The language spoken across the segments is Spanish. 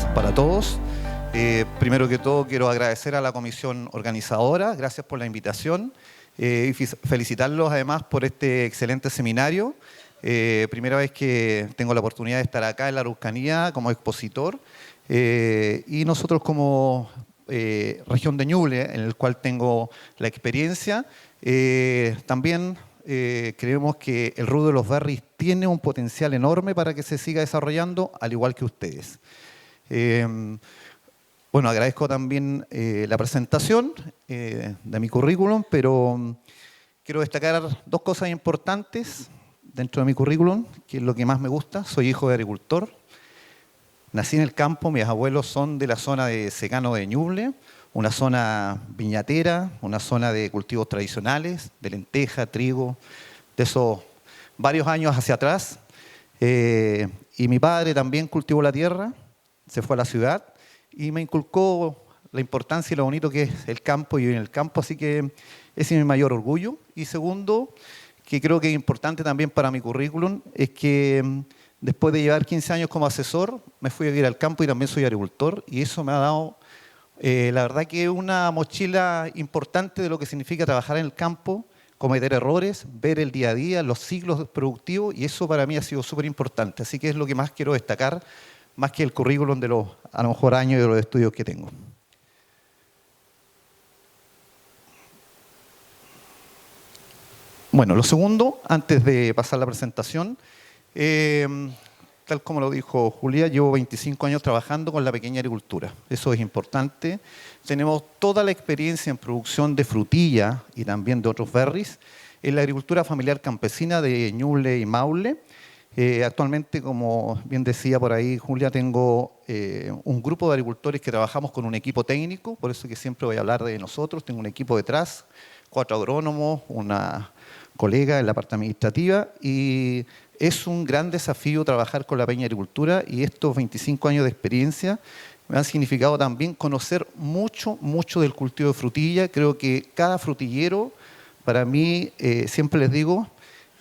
días para todos. Primero que todo quiero agradecer a la comisión organizadora, gracias por la invitación y felicitarlos además por este excelente seminario. Primera vez que tengo la oportunidad de estar acá en la Araucanía como expositor y nosotros como región de Ñuble, en el cual tengo la experiencia, también creemos que el rubro de los berries tiene un potencial enorme para que se siga desarrollando, al igual que ustedes. Bueno, agradezco también la presentación de mi currículum, pero quiero destacar dos cosas importantes dentro de mi currículum, que es lo que más me gusta. Soy hijo de agricultor. Nací en el campo, mis abuelos son de la zona de secano de Ñuble, una zona viñatera, una zona de cultivos tradicionales, de lenteja, trigo, de esos varios años hacia atrás. Y mi padre también cultivó la tierra, se fue a la ciudad y me inculcó la importancia y lo bonito que es el campo y vivir en el campo, así que ese es mi mayor orgullo. Y segundo, que creo que es importante también para mi currículum, es que después de llevar 15 años como asesor, me fui a vivir al campo y también soy agricultor, y eso me ha dado, la verdad que una mochila importante de lo que significa trabajar en el campo, cometer errores, ver el día a día, los ciclos productivos, y eso para mí ha sido súper importante. Así que es lo que más quiero destacar, más que el currículum de los, a lo mejor, años de los estudios que tengo. Bueno, lo segundo, antes de pasar la presentación, tal como lo dijo Julia, llevo 25 años trabajando con la pequeña agricultura. Eso es importante. Tenemos toda la experiencia en producción de frutilla y también de otros berries en la agricultura familiar campesina de Ñuble y Maule. Actualmente, como bien decía por ahí Julia, tengo un grupo de agricultores que trabajamos con un equipo técnico, por eso que siempre voy a hablar de nosotros. Tengo un equipo detrás, 4 agrónomos, una colega en la parte administrativa, y es un gran desafío trabajar con la pequeña agricultura, y estos 25 años de experiencia me han significado también conocer mucho del cultivo de frutilla. Creo que cada frutillero, para mí, siempre les digo,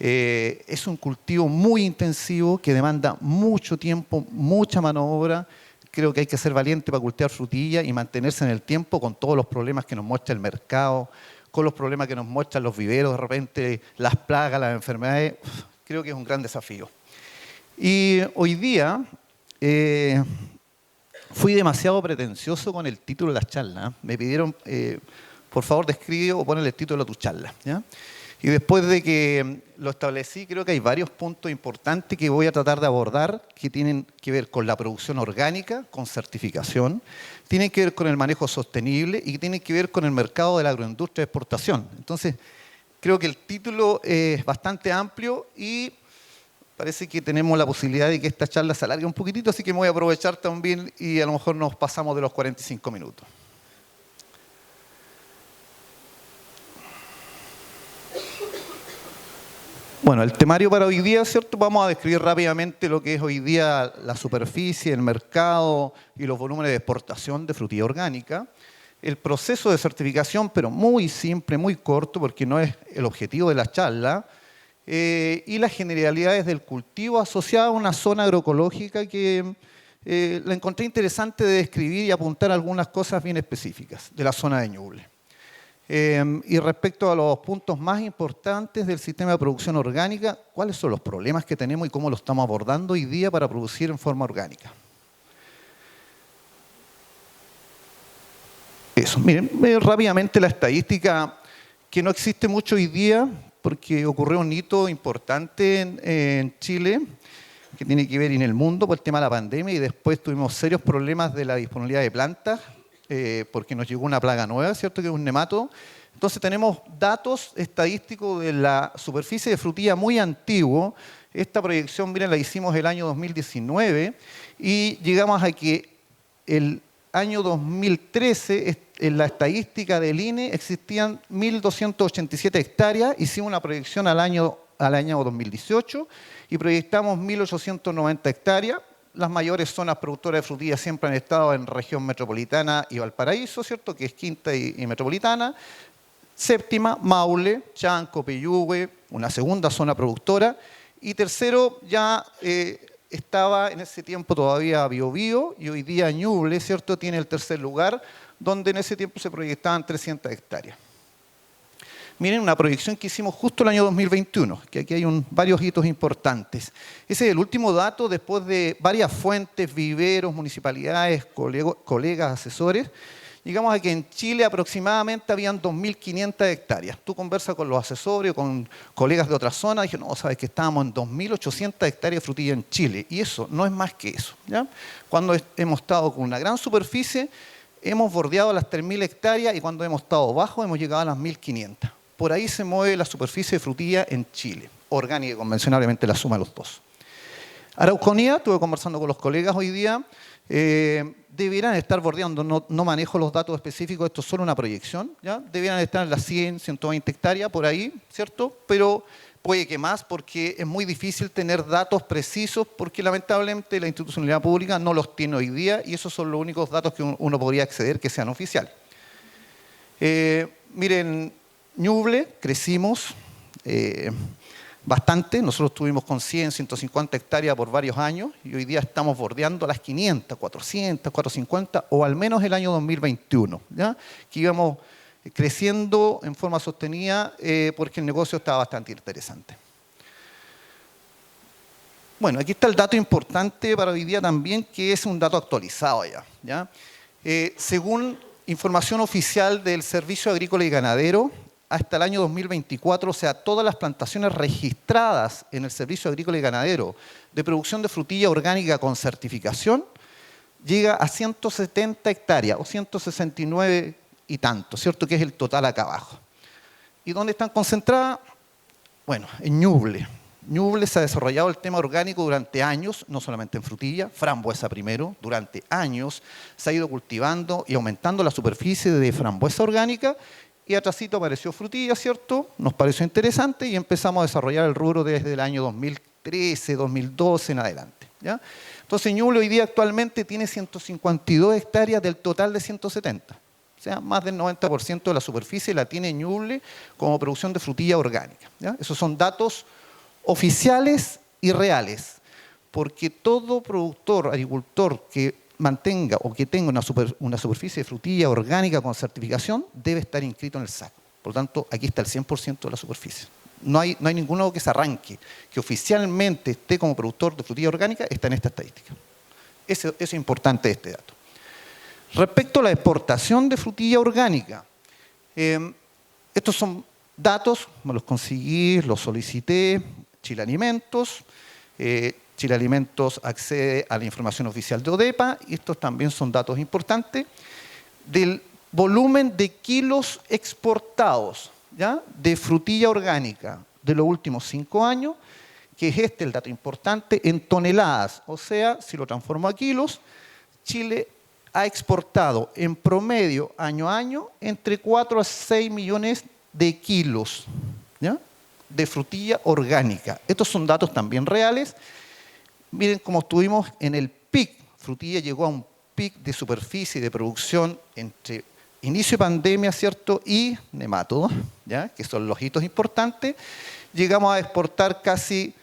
es un cultivo muy intensivo que demanda mucho tiempo, mucha mano de obra. Creo que hay que ser valiente para cultivar frutilla y mantenerse en el tiempo con todos los problemas que nos muestra el mercado, con los problemas que nos muestran los viveros, de repente las plagas, las enfermedades. Creo que es un gran desafío. Y hoy día fui demasiado pretencioso con el título de la charla. Me pidieron, por favor, describe o ponle el título a tu charla, ¿ya? Y después de que lo establecí, creo que hay varios puntos importantes que voy a tratar de abordar, que tienen que ver con la producción orgánica, con certificación, tienen que ver con el manejo sostenible y tienen que ver con el mercado de la agroindustria de exportación. Entonces, creo que el título es bastante amplio y parece que tenemos la posibilidad de que esta charla se alargue un poquitito, así que me voy a aprovechar también y a lo mejor nos pasamos de los 45 minutos. Bueno, el temario para hoy día, ¿cierto? Vamos a describir rápidamente lo que es hoy día la superficie, el mercado y los volúmenes de exportación de frutilla orgánica. El proceso de certificación, pero muy simple, muy corto, porque no es el objetivo de la charla, y las generalidades del cultivo asociado a una zona agroecológica que la encontré interesante de describir y apuntar algunas cosas bien específicas de la zona de Ñuble. Y respecto a los puntos más importantes del sistema de producción orgánica, ¿cuáles son los problemas que tenemos y cómo lo estamos abordando hoy día para producir en forma orgánica? Eso, miren, rápidamente la estadística, que no existe mucho hoy día, porque ocurrió un hito importante en Chile, que tiene que ver en el mundo por el tema de la pandemia, y después tuvimos serios problemas de la disponibilidad de plantas, porque nos llegó una plaga nueva, ¿cierto? Que es un nemato. Entonces tenemos datos estadísticos de la superficie de frutilla muy antiguo. Esta proyección, miren, la hicimos el año 2019 y llegamos a que el año 2013, en la estadística del INE, existían 1.287 hectáreas. Hicimos una proyección al año 2018 y proyectamos 1.890 hectáreas. Las mayores zonas productoras de frutilla siempre han estado en región metropolitana y Valparaíso, ¿cierto? Que es quinta y metropolitana. Séptima, Maule, Chanco, Peyúgue, una segunda zona productora. Y tercero, ya estaba en ese tiempo todavía Biobío y hoy día Ñuble, ¿cierto?, tiene el tercer lugar, donde en ese tiempo se proyectaban 300 hectáreas. Miren una proyección que hicimos justo el año 2021, que aquí hay varios hitos importantes. Ese es el último dato después de varias fuentes, viveros, municipalidades, colegas, asesores. Llegamos a que en Chile aproximadamente habían 2.500 hectáreas. Tú conversas con los asesores o con colegas de otras zonas y dije, no, sabes que estábamos en 2.800 hectáreas de frutilla en Chile. Y eso no es más que eso, ¿ya? Cuando hemos estado con una gran superficie, hemos bordeado las 3.000 hectáreas y cuando hemos estado bajo hemos llegado a las 1.500. Por ahí se mueve la superficie de frutilla en Chile, orgánica y convencionalmente la suma de los dos. Araucanía, estuve conversando con los colegas hoy día, debieran estar bordeando, no manejo los datos específicos, esto es solo una proyección, ¿ya? Debieran estar en las 100, 120 hectáreas, por ahí, ¿cierto? Pero puede que más porque es muy difícil tener datos precisos porque lamentablemente la institucionalidad pública no los tiene hoy día y esos son los únicos datos que uno podría acceder que sean oficiales. Miren, Ñuble, crecimos bastante, nosotros estuvimos con 100, 150 hectáreas por varios años y hoy día estamos bordeando las 500, 400, 450 o al menos el año 2021, ¿ya? Que íbamos creciendo en forma sostenida porque el negocio estaba bastante interesante. Bueno, aquí está el dato importante para hoy día también, que es un dato actualizado ¿ya? Según información oficial del Servicio Agrícola y Ganadero, hasta el año 2024, o sea, todas las plantaciones registradas en el Servicio Agrícola y Ganadero de producción de frutilla orgánica con certificación, llega a 170 hectáreas o 169 y tanto, ¿cierto? Que es el total acá abajo. ¿Y dónde están concentradas? Bueno, en Ñuble. Ñuble se ha desarrollado el tema orgánico durante años, no solamente en frutilla, frambuesa primero, durante años se ha ido cultivando y aumentando la superficie de frambuesa orgánica y atrasito apareció frutilla, ¿cierto? Nos pareció interesante y empezamos a desarrollar el rubro desde el año 2013, 2012 en adelante, ¿ya? Entonces Ñuble hoy día actualmente tiene 152 hectáreas del total de 170. O sea, más del 90% de la superficie la tiene Ñuble como producción de frutilla orgánica, ¿ya? Esos son datos oficiales y reales, porque todo productor, agricultor que mantenga o que tenga una superficie de frutilla orgánica con certificación debe estar inscrito en el SAC. Por lo tanto, aquí está el 100% de la superficie. No hay ninguno que se arranque, que oficialmente esté como productor de frutilla orgánica, está en esta estadística. Eso es importante este dato. Respecto a la exportación de frutilla orgánica, estos son datos, me los conseguí, los solicité, Chile Alimentos. Chile Alimentos accede a la información oficial de ODEPA y estos también son datos importantes del volumen de kilos exportados, ¿ya? De frutilla orgánica de los últimos 5 años, que es el dato importante, en toneladas. O sea, si lo transformo a kilos, Chile ha exportado en promedio año a año entre 4 a 6 millones de kilos, ¿ya? De frutilla orgánica. Estos son datos también reales. Miren cómo estuvimos en el pic. Frutilla llegó a un pic de superficie de producción entre inicio de pandemia, ¿cierto? Y nematodos, ¿ya? Que son los hitos importantes. Llegamos a exportar casi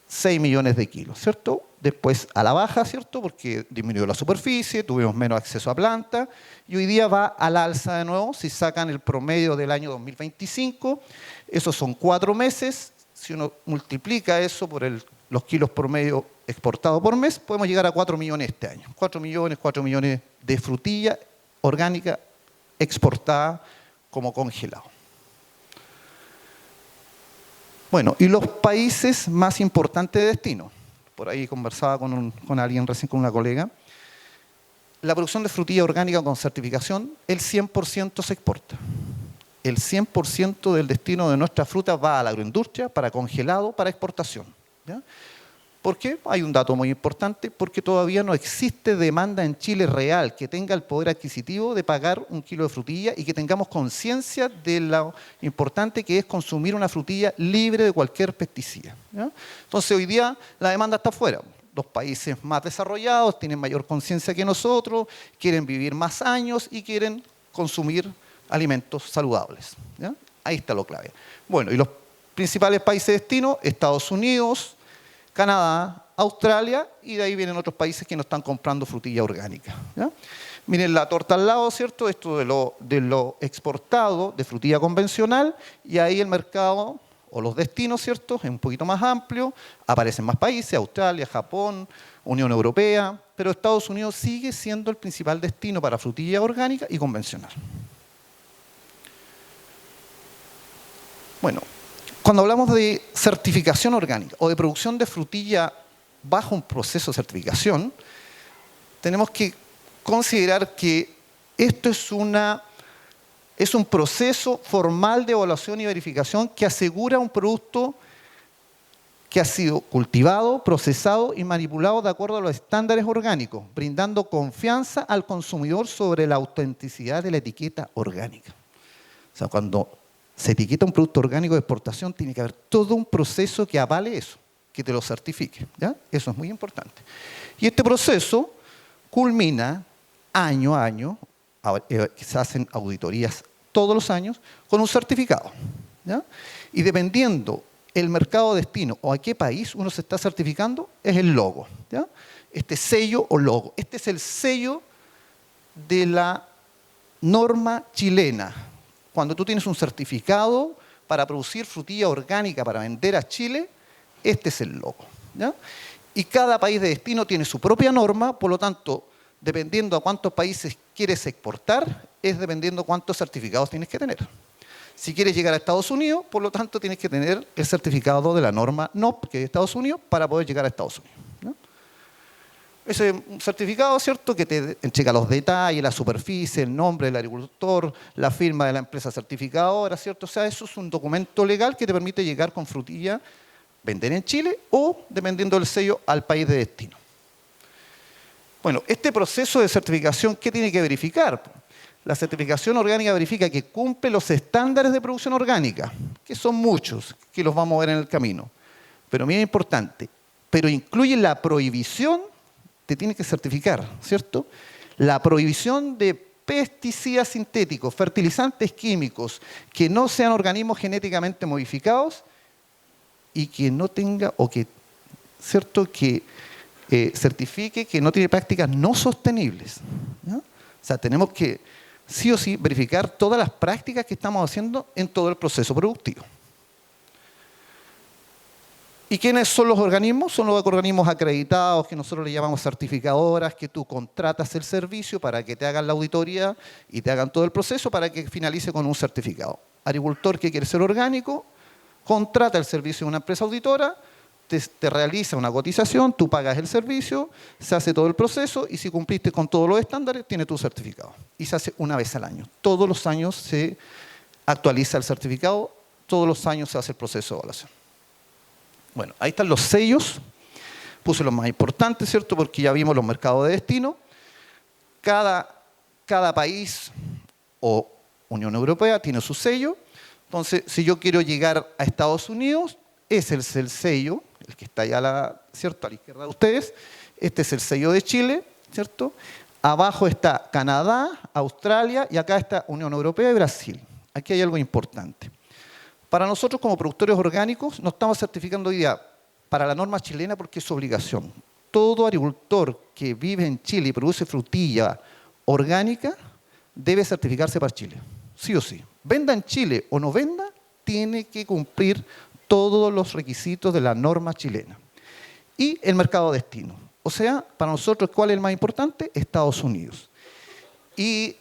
6 millones de kilos, ¿cierto? Después a la baja, ¿cierto? Porque disminuyó la superficie, tuvimos menos acceso a planta y hoy día va al alza de nuevo. Si sacan el promedio del año 2025, esos son 4 meses. Si uno multiplica eso por los kilos promedio exportados por mes, podemos llegar a 4 millones este año. 4 millones de frutilla orgánica exportada como congelado. Bueno, y los países más importantes de destino. Por ahí conversaba con alguien recién, con una colega. La producción de frutilla orgánica con certificación, el 100% se exporta. El 100% del destino de nuestra fruta va a la agroindustria, para congelado, para exportación, ¿ya? ¿Por qué? Hay un dato muy importante, porque todavía no existe demanda en Chile real que tenga el poder adquisitivo de pagar un kilo de frutilla y que tengamos conciencia de lo importante que es consumir una frutilla libre de cualquier pesticida, ¿ya? Entonces hoy día la demanda está afuera. Los países más desarrollados tienen mayor conciencia que nosotros, quieren vivir más años y quieren consumir alimentos saludables, ¿ya? Ahí está lo clave. Bueno, y los principales países de destino, Estados Unidos, Canadá, Australia, y de ahí vienen otros países que no están comprando frutilla orgánica. ¿Ya? Miren la torta al lado, ¿cierto? Esto de lo exportado de frutilla convencional, y ahí el mercado o los destinos, ¿cierto? Es un poquito más amplio, aparecen más países, Australia, Japón, Unión Europea, pero Estados Unidos sigue siendo el principal destino para frutilla orgánica y convencional. Bueno, cuando hablamos de certificación orgánica o de producción de frutilla bajo un proceso de certificación, tenemos que considerar que esto es un proceso formal de evaluación y verificación que asegura un producto que ha sido cultivado, procesado y manipulado de acuerdo a los estándares orgánicos, brindando confianza al consumidor sobre la autenticidad de la etiqueta orgánica. O sea, cuando se etiqueta un producto orgánico de exportación, tiene que haber todo un proceso que avale eso, que te lo certifique. ¿Ya? Eso es muy importante. Y este proceso culmina año a año, se hacen auditorías todos los años, con un certificado. ¿Ya? Y dependiendo el mercado destino o a qué país uno se está certificando, es el logo. ¿Ya? Este sello o logo. Este es el sello de la norma chilena. Cuando tú tienes un certificado para producir frutilla orgánica para vender a Chile, este es el logo. ¿Ya? Y cada país de destino tiene su propia norma, por lo tanto, dependiendo a cuántos países quieres exportar, es dependiendo cuántos certificados tienes que tener. Si quieres llegar a Estados Unidos, por lo tanto, tienes que tener el certificado de la norma NOP, que es de Estados Unidos, para poder llegar a Estados Unidos. ¿No? Ese es un certificado, ¿cierto?, que te entrega los detalles, la superficie, el nombre del agricultor, la firma de la empresa certificadora, ¿cierto? O sea, eso es un documento legal que te permite llegar con frutilla, vender en Chile o, dependiendo del sello, al país de destino. Bueno, este proceso de certificación, ¿qué tiene que verificar? La certificación orgánica verifica que cumple los estándares de producción orgánica, que son muchos, que los vamos a ver en el camino. Pero muy importante, pero incluye la prohibición, te tiene que certificar, ¿cierto? La prohibición de pesticidas sintéticos, fertilizantes químicos, que no sean organismos genéticamente modificados y que no tenga, o que, ¿cierto?, que certifique que no tiene prácticas no sostenibles. ¿No? O sea, tenemos que sí o sí verificar todas las prácticas que estamos haciendo en todo el proceso productivo. ¿Y quiénes son los organismos? Son los organismos acreditados, que nosotros le llamamos certificadoras, que tú contratas el servicio para que te hagan la auditoría y te hagan todo el proceso para que finalice con un certificado. Agricultor que quiere ser orgánico, contrata el servicio de una empresa auditora, te realiza una cotización, tú pagas el servicio, se hace todo el proceso y si cumpliste con todos los estándares, tiene tu certificado. Y se hace una vez al año. Todos los años se actualiza el certificado, todos los años se hace el proceso de evaluación. Bueno, ahí están los sellos. Puse los más importantes, ¿cierto? Porque ya vimos los mercados de destino. Cada país o Unión Europea tiene su sello. Entonces, si yo quiero llegar a Estados Unidos, ese es el sello, el que está allá ¿cierto?, a la izquierda de ustedes. Este es el sello de Chile, ¿cierto? Abajo está Canadá, Australia y acá está Unión Europea y Brasil. Aquí hay algo importante. Para nosotros como productores orgánicos nos estamos certificando hoy día para la norma chilena porque es su obligación. Todo agricultor que vive en Chile y produce frutilla orgánica debe certificarse para Chile, sí o sí. Venda en Chile o no venda, tiene que cumplir todos los requisitos de la norma chilena. Y el mercado destino. O sea, para nosotros, ¿cuál es el más importante? Estados Unidos. Y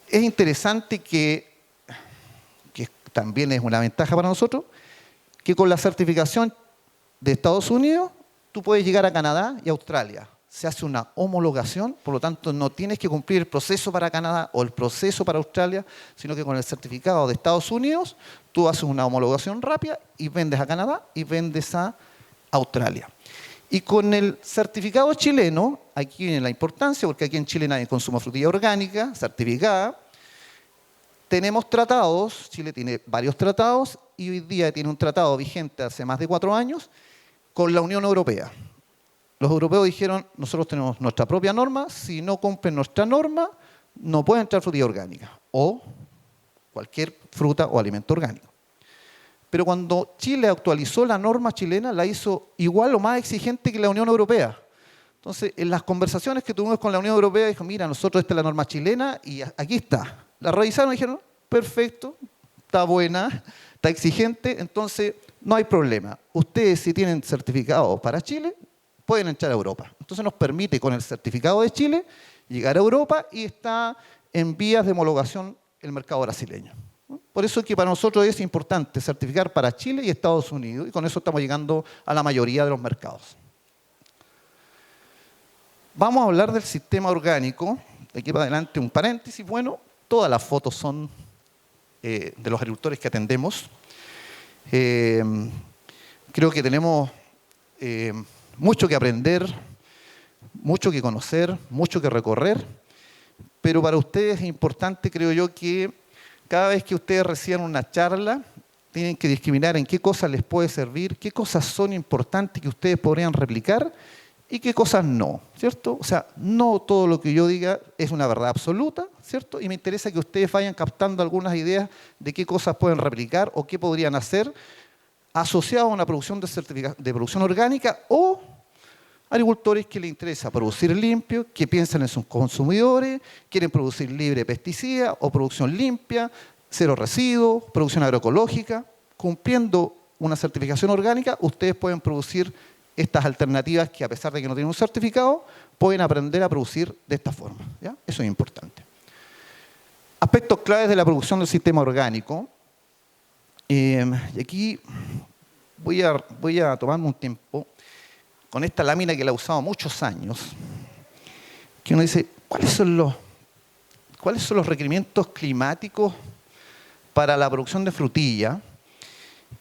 es interesante que también es una ventaja para nosotros, que con la certificación de Estados Unidos, tú puedes llegar a Canadá y Australia. Se hace una homologación, por lo tanto no tienes que cumplir el proceso para Canadá o el proceso para Australia, sino que con el certificado de Estados Unidos, tú haces una homologación rápida y vendes a Canadá y vendes a Australia. Y con el certificado chileno, aquí viene la importancia, porque aquí en Chile nadie consume frutilla orgánica, certificada. Tenemos tratados, Chile tiene varios tratados y hoy día tiene un tratado vigente hace más de 4 años con la Unión Europea. Los europeos dijeron, nosotros tenemos nuestra propia norma, si no cumplen nuestra norma, no puede entrar frutilla orgánica o cualquier fruta o alimento orgánico. pero cuando Chile actualizó la norma chilena, la hizo igual o más exigente que la Unión Europea. Entonces, en las conversaciones que tuvimos con la Unión Europea, dijo, mira, nosotros esta es la norma chilena y aquí está. La revisaron y dijeron, perfecto, está buena, está exigente, entonces no hay problema. Ustedes si tienen certificado para Chile, pueden entrar a Europa. Entonces nos permite con el certificado de Chile llegar a Europa y está en vías de homologación el mercado brasileño. Por eso es que para nosotros es importante certificar para Chile y Estados Unidos y con eso estamos llegando a la mayoría de los mercados. Vamos a hablar del sistema orgánico. De aquí para adelante un paréntesis. Bueno, todas las fotos son de los agricultores que atendemos. Creo que tenemos mucho que aprender, mucho que conocer, mucho que recorrer, pero para ustedes es importante, creo yo, que cada vez que ustedes reciban una charla, tienen que discriminar en qué cosas les puede servir, qué cosas son importantes que ustedes podrían replicar y qué cosas no, ¿cierto? O sea, no todo lo que yo diga es una verdad absoluta, ¿cierto? Y me interesa que ustedes vayan captando algunas ideas de qué cosas pueden replicar o qué podrían hacer asociado a una producción de producción orgánica o agricultores que les interesa producir limpio, que piensan en sus consumidores, quieren producir libre de pesticidas o producción limpia, cero residuos, producción agroecológica. Cumpliendo una certificación orgánica, ustedes pueden producir estas alternativas que a pesar de que no tienen un certificado, pueden aprender a producir de esta forma, ¿ya? Eso es importante. Aspectos claves de la producción del sistema orgánico. Y aquí voy a tomarme un tiempo con esta lámina que la he usado muchos años, que uno dice, ¿cuáles son los requerimientos climáticos para la producción de frutilla?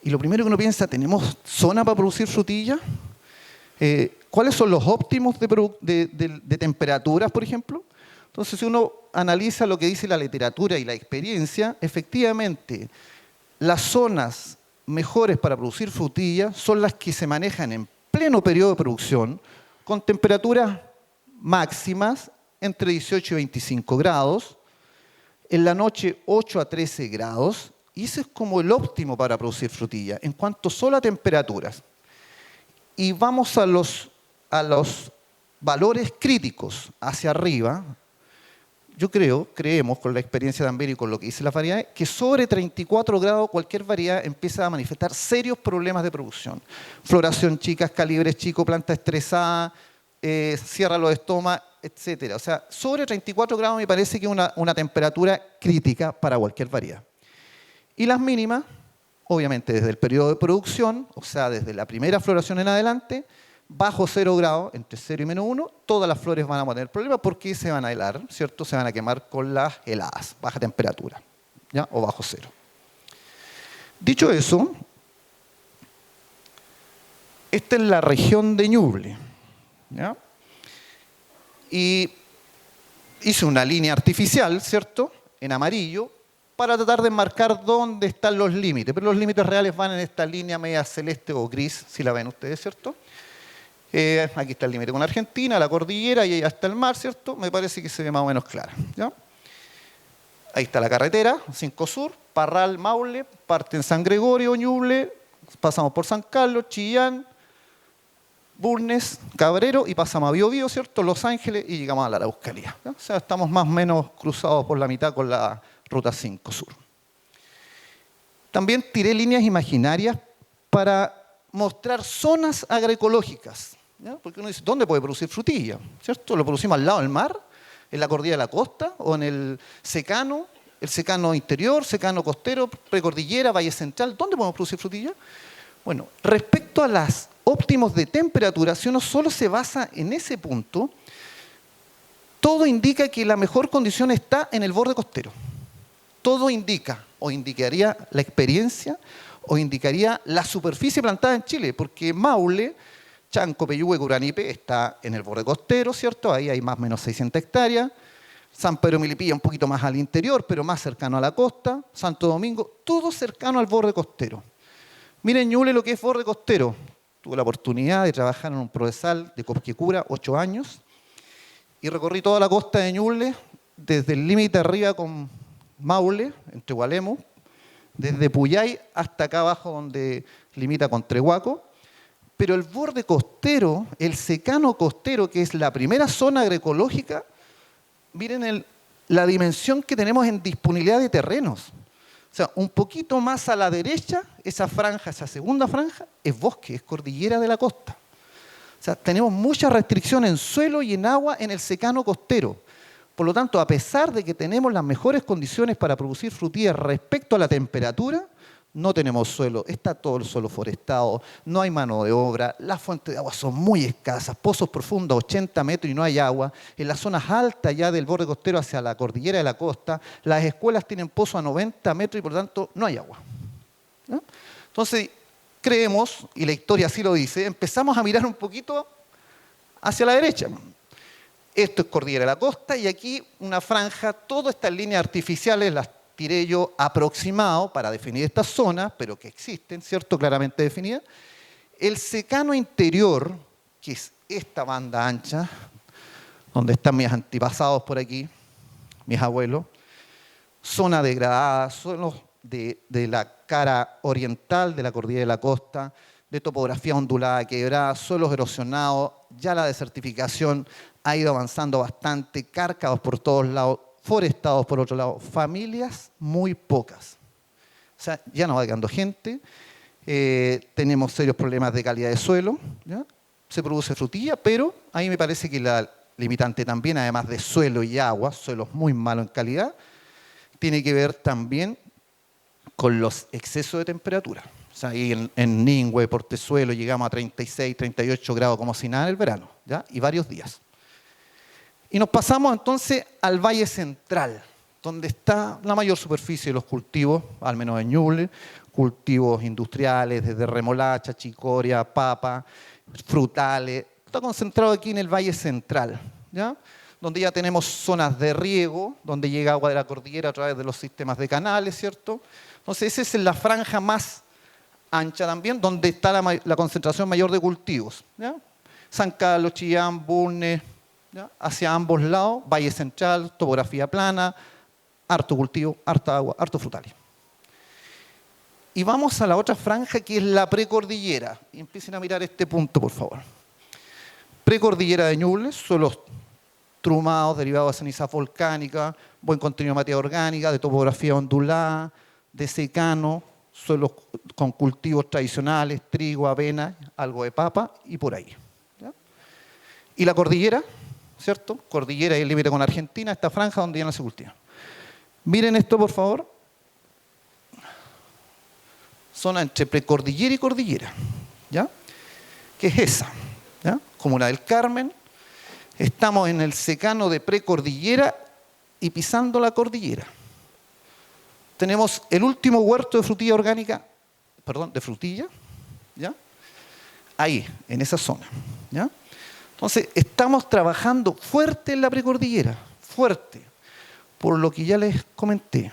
Y lo primero que uno piensa, ¿tenemos zona para producir frutilla? ¿Cuáles son los óptimos de temperaturas, por ejemplo? Entonces, si uno analiza lo que dice la literatura y la experiencia, efectivamente, las zonas mejores para producir frutilla son las que se manejan en pleno periodo de producción, con temperaturas máximas entre 18 y 25 grados, en la noche 8 a 13 grados, y ese es como el óptimo para producir frutilla, en cuanto solo a temperaturas. Y vamos a los valores críticos hacia arriba. Yo creemos con la experiencia también y con lo que dice las variedades, que sobre 34 grados cualquier variedad empieza a manifestar serios problemas de producción. Floración chica, calibres chicos, planta estresada, cierra los estomas, etc. O sea, sobre 34 grados me parece que es una temperatura crítica para cualquier variedad. Y las mínimas, obviamente desde el periodo de producción, o sea, desde la primera floración en adelante, bajo 0 grados, entre 0 y menos 1, todas las flores van a tener problemas porque se van a helar, ¿cierto? Se van a quemar con las heladas, baja temperatura, ¿ya? O bajo 0. Dicho eso, esta es la región de Ñuble, ¿ya? Y hice una línea artificial, ¿cierto? En amarillo, para tratar de marcar dónde están los límites. Pero los límites reales van en esta línea media celeste o gris, si la ven ustedes, ¿cierto? Aquí está el límite con Argentina, la cordillera y ahí está el mar, ¿cierto? Me parece que se ve más o menos clara, ¿ya? Ahí está la carretera, 5 Sur, Parral, Maule, parte en San Gregorio, Ñuble, pasamos por San Carlos, Chillán, Bulnes, Cabrero y pasamos a Biobío, ¿cierto? Los Ángeles y llegamos a la Araucanía, ¿ya? O sea, estamos más o menos cruzados por la mitad con la Ruta 5 Sur. También tiré líneas imaginarias para mostrar zonas agroecológicas, ¿ya? Porque uno dice, ¿dónde puede producir frutilla? ¿Cierto? ¿Lo producimos al lado del mar? ¿En la cordillera de la costa? ¿O en el secano interior, secano costero, precordillera, valle central? ¿Dónde podemos producir frutilla? Bueno, respecto a los óptimos de temperatura, si uno solo se basa en ese punto, todo indica que la mejor condición está en el borde costero. Todo indica, o indicaría la experiencia, o indicaría la superficie plantada en Chile, porque Maule, Chanco, Peyúgue, Curanipe está en el borde costero, ¿cierto? Ahí hay más o menos 600 hectáreas. San Pedro Milipilla un poquito más al interior, pero más cercano a la costa. Santo Domingo, todo cercano al borde costero. Miren Ñuble lo que es borde costero. Tuve la oportunidad de trabajar en un procesal de Copquecura 8 años y recorrí toda la costa de Ñuble, desde el límite arriba con Maule, entre Gualemo, desde Puyay hasta acá abajo donde limita con Trehuaco. Pero el borde costero, el secano costero, que es la primera zona agroecológica, miren la dimensión que tenemos en disponibilidad de terrenos. O sea, un poquito más a la derecha, esa franja, esa segunda franja, es bosque, es cordillera de la costa. O sea, tenemos mucha restricción en suelo y en agua en el secano costero. Por lo tanto, a pesar de que tenemos las mejores condiciones para producir frutillas respecto a la temperatura, no tenemos suelo, está todo el suelo forestado, no hay mano de obra, las fuentes de agua son muy escasas, pozos profundos 80 metros y no hay agua, en las zonas altas ya del borde costero hacia la cordillera de la costa, las escuelas tienen pozos a 90 metros y por lo tanto no hay agua, ¿no? Entonces, creemos, y la historia así lo dice, empezamos a mirar un poquito hacia la derecha. Esto es cordillera de la costa y aquí una franja, todas estas líneas artificiales las tiré yo aproximado para definir esta zona, pero que existen, ¿cierto? Claramente definidas. El secano interior, que es esta banda ancha, donde están mis antepasados por aquí, mis abuelos, zona degradada, suelos de la cara oriental de la cordillera de la costa, de topografía ondulada, quebrada, suelos erosionados, ya la desertificación ha ido avanzando bastante, cárcavos por todos lados, forestados por otro lado, familias muy pocas. O sea, ya no va quedando gente, tenemos serios problemas de calidad de suelo, ¿ya? Se produce frutilla, pero a mí me parece que la limitante también, además de suelo y agua, suelos muy malos en calidad, tiene que ver también con los excesos de temperatura. O sea, ahí en Ningüe, Portezuelo, llegamos a 36, 38 grados como si nada en el verano, ¿ya? Y varios días. Y nos pasamos entonces al Valle Central, donde está la mayor superficie de los cultivos, al menos en Ñuble, cultivos industriales, desde remolacha, chicoria, papa, frutales. Está concentrado aquí en el Valle Central, ¿ya? Donde ya tenemos zonas de riego, donde llega agua de la cordillera a través de los sistemas de canales, ¿cierto? Entonces esa es la franja más ancha también, donde está la concentración mayor de cultivos, ¿ya? San Carlos, Chillán, Bulnes, ¿ya? Hacia ambos lados, Valle Central, topografía plana, harto cultivo, harta agua, harto frutales. Y vamos a la otra franja que es la precordillera. Y empiecen a mirar este punto, por favor. Precordillera de Ñuble, suelos trumados, derivados de ceniza volcánica, buen contenido de materia orgánica, de topografía ondulada, de secano, suelos con cultivos tradicionales, trigo, avena, algo de papa y por ahí, ¿ya? Y la cordillera, ¿cierto? Cordillera y el límite con Argentina, esta franja donde ya no se cultiva. Miren esto, por favor. Zona entre precordillera y cordillera, ¿ya? ¿Qué es esa? ¿Ya? Comuna del Carmen. Estamos en el secano de precordillera y pisando la cordillera. Tenemos el último huerto de frutilla orgánica, perdón, de frutilla, ¿ya? Ahí, en esa zona, ¿ya? Entonces, estamos trabajando fuerte en la precordillera, fuerte, por lo que ya les comenté.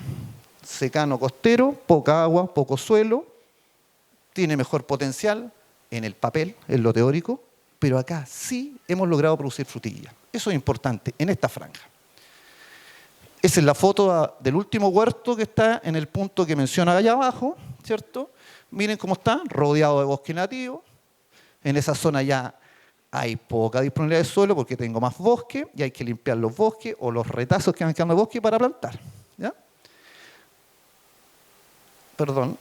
Secano costero, poca agua, poco suelo, tiene mejor potencial en el papel, en lo teórico, pero acá sí hemos logrado producir frutilla. Eso es importante, en esta franja. Esa es la foto del último huerto que está en el punto que menciona allá abajo, ¿cierto? Miren cómo está, rodeado de bosque nativo. En esa zona ya hay poca disponibilidad de suelo porque tengo más bosque y hay que limpiar los bosques o los retazos que van quedando de bosque para plantar, ¿ya? Perdón.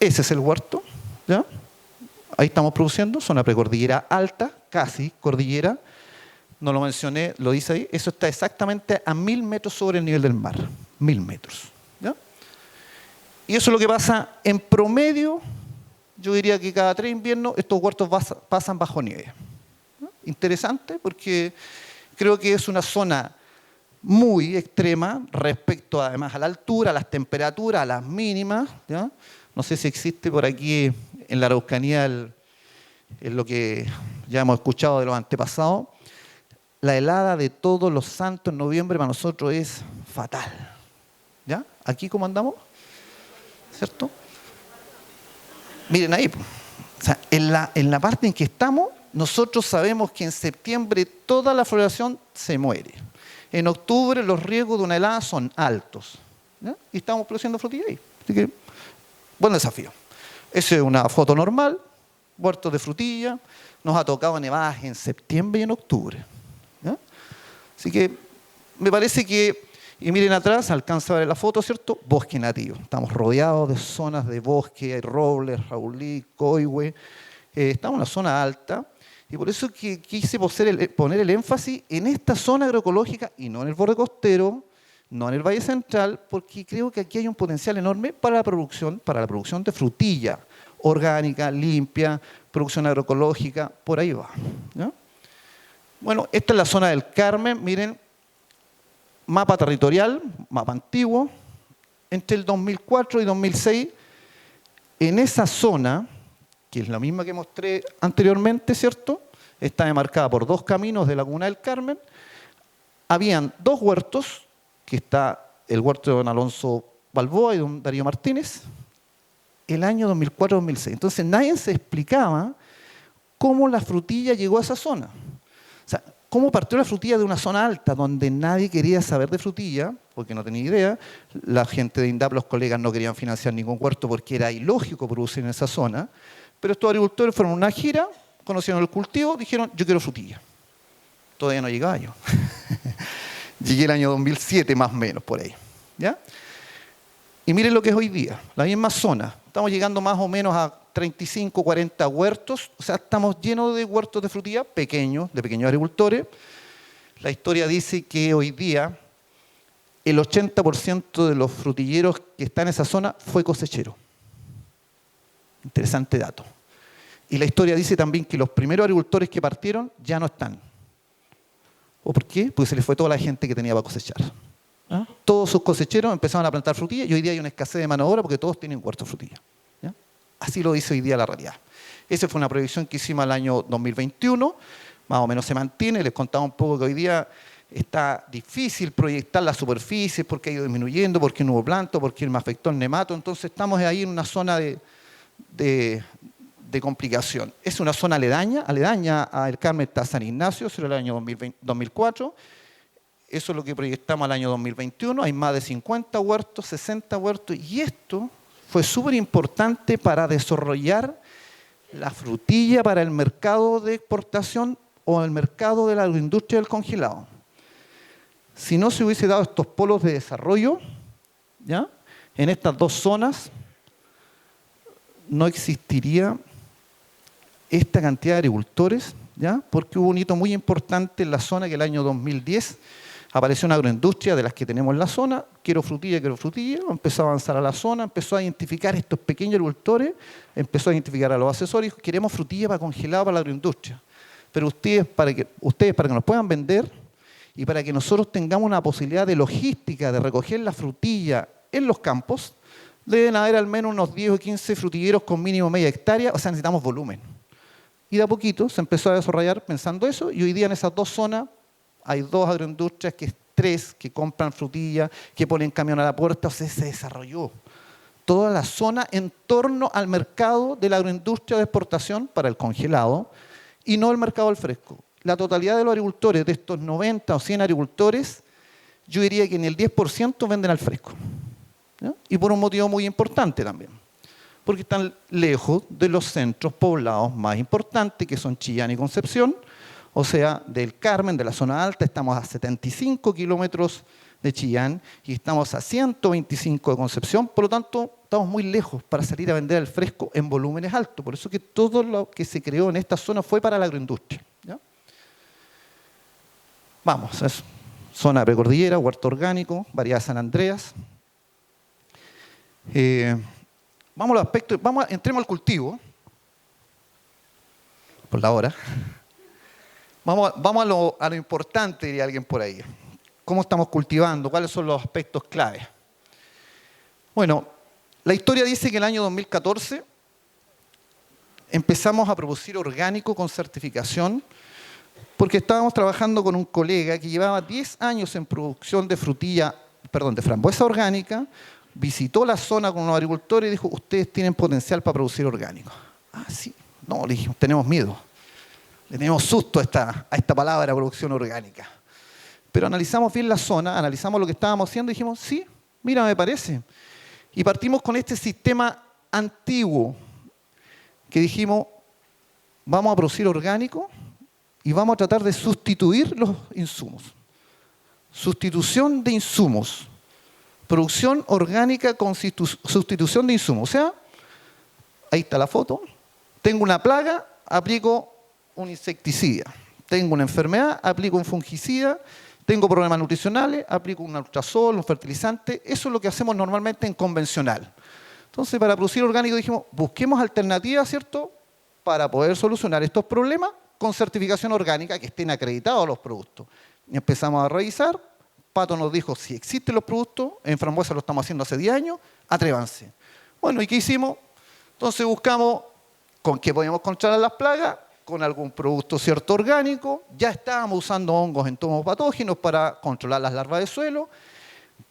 Ese es el huerto, ¿ya? Ahí estamos produciendo, zona precordillera alta, casi cordillera. No lo mencioné, lo dice ahí. Eso está exactamente a 1000 metros sobre el nivel del mar. 1000 metros, ¿ya? Y eso es lo que pasa en promedio. Yo diría que cada 3 inviernos estos huertos pasan bajo nieve, ¿no? Interesante porque creo que es una zona muy extrema respecto además a la altura, a las temperaturas, a las mínimas, ¿ya? No sé si existe por aquí en la Araucanía en lo que ya hemos escuchado de los antepasados. La helada de Todos los Santos en noviembre para nosotros es fatal, ¿ya? Aquí cómo andamos, ¿cierto? Miren ahí, o sea, en la parte en que estamos, nosotros sabemos que en septiembre toda la floración se muere. En octubre los riesgos de una helada son altos, ¿ya? Y estamos produciendo frutilla ahí. Así que, buen desafío. Esa es una foto normal, huertos de frutilla. Nos ha tocado nevadas en septiembre y en octubre. ¿Ya? Así que me parece que, y miren atrás, alcanza a ver la foto, ¿cierto? Bosque nativo. Estamos rodeados de zonas de bosque, hay robles, raulí, coihue. Estamos en una zona alta. Y por eso que quise poner el énfasis en esta zona agroecológica y no en el borde costero, no en el Valle Central, porque creo que aquí hay un potencial enorme para la producción de frutilla orgánica, limpia, producción agroecológica, por ahí va. ¿Ya? Bueno, esta es la zona del Carmen, miren, mapa territorial, mapa antiguo, entre el 2004 y 2006, en esa zona, que es la misma que mostré anteriormente, ¿cierto? Está demarcada por dos caminos de la Comuna del Carmen. Habían dos huertos, que está el huerto de don Alonso Balboa y don Darío Martínez, el año 2004-2006. Entonces nadie se explicaba cómo la frutilla llegó a esa zona. O sea, cómo partió la frutilla de una zona alta, donde nadie quería saber de frutilla, porque no tenía idea. La gente de INDAP, los colegas, no querían financiar ningún huerto porque era ilógico producir en esa zona. Pero estos agricultores fueron a una gira, conocieron el cultivo, dijeron, yo quiero frutilla. Todavía no llegaba yo. Llegué el año 2007, más o menos, por ahí. ¿Ya? Y miren lo que es hoy día, la misma zona. Estamos llegando más o menos a 35, 40 huertos. O sea, estamos llenos de huertos de frutilla pequeños, de pequeños agricultores. La historia dice que hoy día el 80% de los frutilleros que están en esa zona fue cosechero. Interesante dato. Y la historia dice también que los primeros agricultores que partieron ya no están. ¿O por qué? Porque se les fue toda la gente que tenía para cosechar. ¿Ah? Todos sus cosecheros empezaron a plantar frutilla y hoy día hay una escasez de mano de obra porque todos tienen huertos de frutilla. ¿Ya? Así lo dice hoy día la realidad. Esa fue una proyección que hicimos el año 2021, más o menos se mantiene. Les contaba un poco que hoy día está difícil proyectar las superficies porque ha ido disminuyendo, porque no hubo planto, porque me afectó el nemato. Entonces estamos ahí en una zona de complicación. Es una zona aledaña al Carmen está San Ignacio, sobre el año 2004. Eso es lo que proyectamos al año 2021. Hay más de 50 huertos, 60 huertos, y esto fue súper importante para desarrollar la frutilla para el mercado de exportación o el mercado de la agroindustria del congelado. Si no se hubiese dado estos polos de desarrollo, ¿ya? En estas dos zonas, no existiría esta cantidad de agricultores, ¿ya? Porque hubo un hito muy importante en la zona que el año 2010 apareció una agroindustria de las que tenemos en la zona, quiero frutilla, empezó a avanzar a la zona, empezó a identificar estos pequeños agricultores, empezó a identificar a los asesores, dijo, queremos frutilla para congelado para la agroindustria, pero ustedes para que nos puedan vender y para que nosotros tengamos una posibilidad de logística de recoger la frutilla en los campos, deben haber al menos unos 10 o 15 frutilleros con mínimo media hectárea, o sea, necesitamos volumen. Y de a poquito se empezó a desarrollar pensando eso, y hoy día en esas dos zonas hay dos agroindustrias, tres que compran frutilla, que ponen camión a la puerta, o sea, se desarrolló toda la zona en torno al mercado de la agroindustria de exportación para el congelado y no el mercado al fresco. La totalidad de los agricultores, de estos 90 o 100 agricultores, yo diría que en el 10% venden al fresco. ¿Ya? Y por un motivo muy importante también, porque están lejos de los centros poblados más importantes, que son Chillán y Concepción. O sea, del Carmen, de la zona alta, estamos a 75 kilómetros de Chillán y estamos a 125 de Concepción. Por lo tanto, estamos muy lejos para salir a vender el fresco en volúmenes altos. Por eso que todo lo que se creó en esta zona fue para la agroindustria. ¿Ya? Vamos, es zona precordillera, huerto orgánico, variedad San Andreas. Vamos a los aspectos, entremos al cultivo, por la hora. Vamos a lo importante, diría alguien por ahí. ¿Cómo estamos cultivando? ¿Cuáles son los aspectos clave? Bueno, la historia dice que el año 2014 empezamos a producir orgánico con certificación porque estábamos trabajando con un colega que llevaba 10 años en producción de frambuesa orgánica, visitó la zona con unos agricultores y dijo, ustedes tienen potencial para producir orgánico. Ah, sí. No, le dijimos, tenemos miedo. Le tenemos susto a esta palabra producción orgánica. Pero analizamos bien la zona, analizamos lo que estábamos haciendo y dijimos, sí, mira, me parece. Y partimos con este sistema antiguo que dijimos, vamos a producir orgánico y vamos a tratar de sustituir los insumos. Sustitución de insumos. Producción orgánica con sustitución de insumos. O sea, ahí está la foto. Tengo una plaga, aplico un insecticida. Tengo una enfermedad, aplico un fungicida. Tengo problemas nutricionales, aplico un ultrasol, un fertilizante. Eso es lo que hacemos normalmente en convencional. Entonces, para producir orgánico dijimos, busquemos alternativas, ¿cierto?, para poder solucionar estos problemas con certificación orgánica, que estén acreditados los productos. Y empezamos a revisar. Pato nos dijo, si existen los productos, en Frambuesa lo estamos haciendo hace 10 años, atrévanse. Bueno, ¿y qué hicimos? Entonces buscamos con qué podíamos controlar las plagas, con algún producto cierto orgánico. Ya estábamos usando hongos entomopatógenos para controlar las larvas de suelo.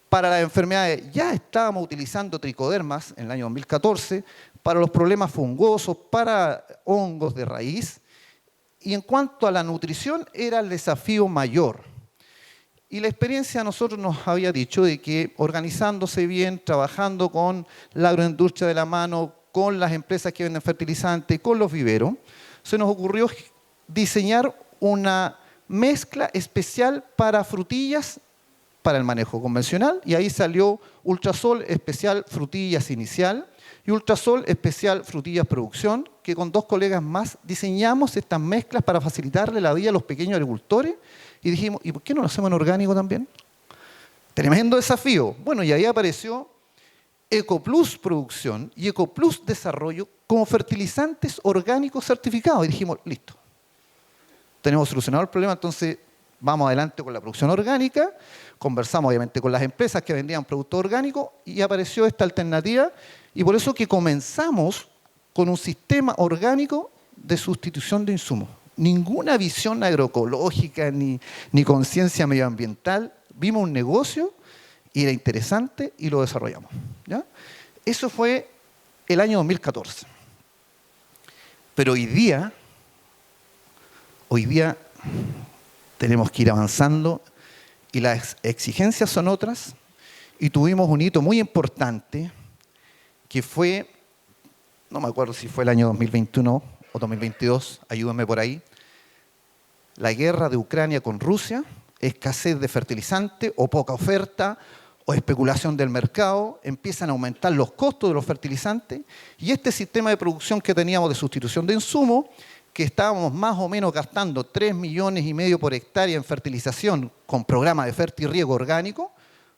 Para las enfermedades ya estábamos utilizando tricodermas en el año 2014, para los problemas fungosos, para hongos de raíz. Y en cuanto a la nutrición, era el desafío mayor. Y la experiencia a nosotros nos había dicho de que organizándose bien, trabajando con la agroindustria de la mano, con las empresas que venden fertilizantes, con los viveros, se nos ocurrió diseñar una mezcla especial para frutillas para el manejo convencional, y ahí salió Ultrasol Especial Frutillas Inicial y Ultrasol Especial Frutillas Producción, que con 2 colegas más diseñamos estas mezclas para facilitarle la vida a los pequeños agricultores. Y dijimos, ¿y por qué no lo hacemos en orgánico también? Tremendo desafío. Bueno, y ahí apareció EcoPlus Producción y EcoPlus Desarrollo como fertilizantes orgánicos certificados. Y dijimos, listo, tenemos solucionado el problema, entonces vamos adelante con la producción orgánica. Conversamos obviamente con las empresas que vendían productos orgánicos y apareció esta alternativa. Y por eso que comenzamos con un sistema orgánico de sustitución de insumos. Ninguna visión agroecológica ni conciencia medioambiental. Vimos un negocio y era interesante y lo desarrollamos, ¿ya? Eso fue el año 2014. Pero hoy día tenemos que ir avanzando y las exigencias son otras, y tuvimos un hito muy importante que fue, no me acuerdo si fue el año 2021 o 2022, ayúdenme por ahí, la guerra de Ucrania con Rusia, escasez de fertilizante o poca oferta o especulación del mercado, empiezan a aumentar los costos de los fertilizantes y este sistema de producción que teníamos de sustitución de insumos, que estábamos más o menos gastando 3,5 millones por hectárea en fertilización con programa de fertirriego orgánico,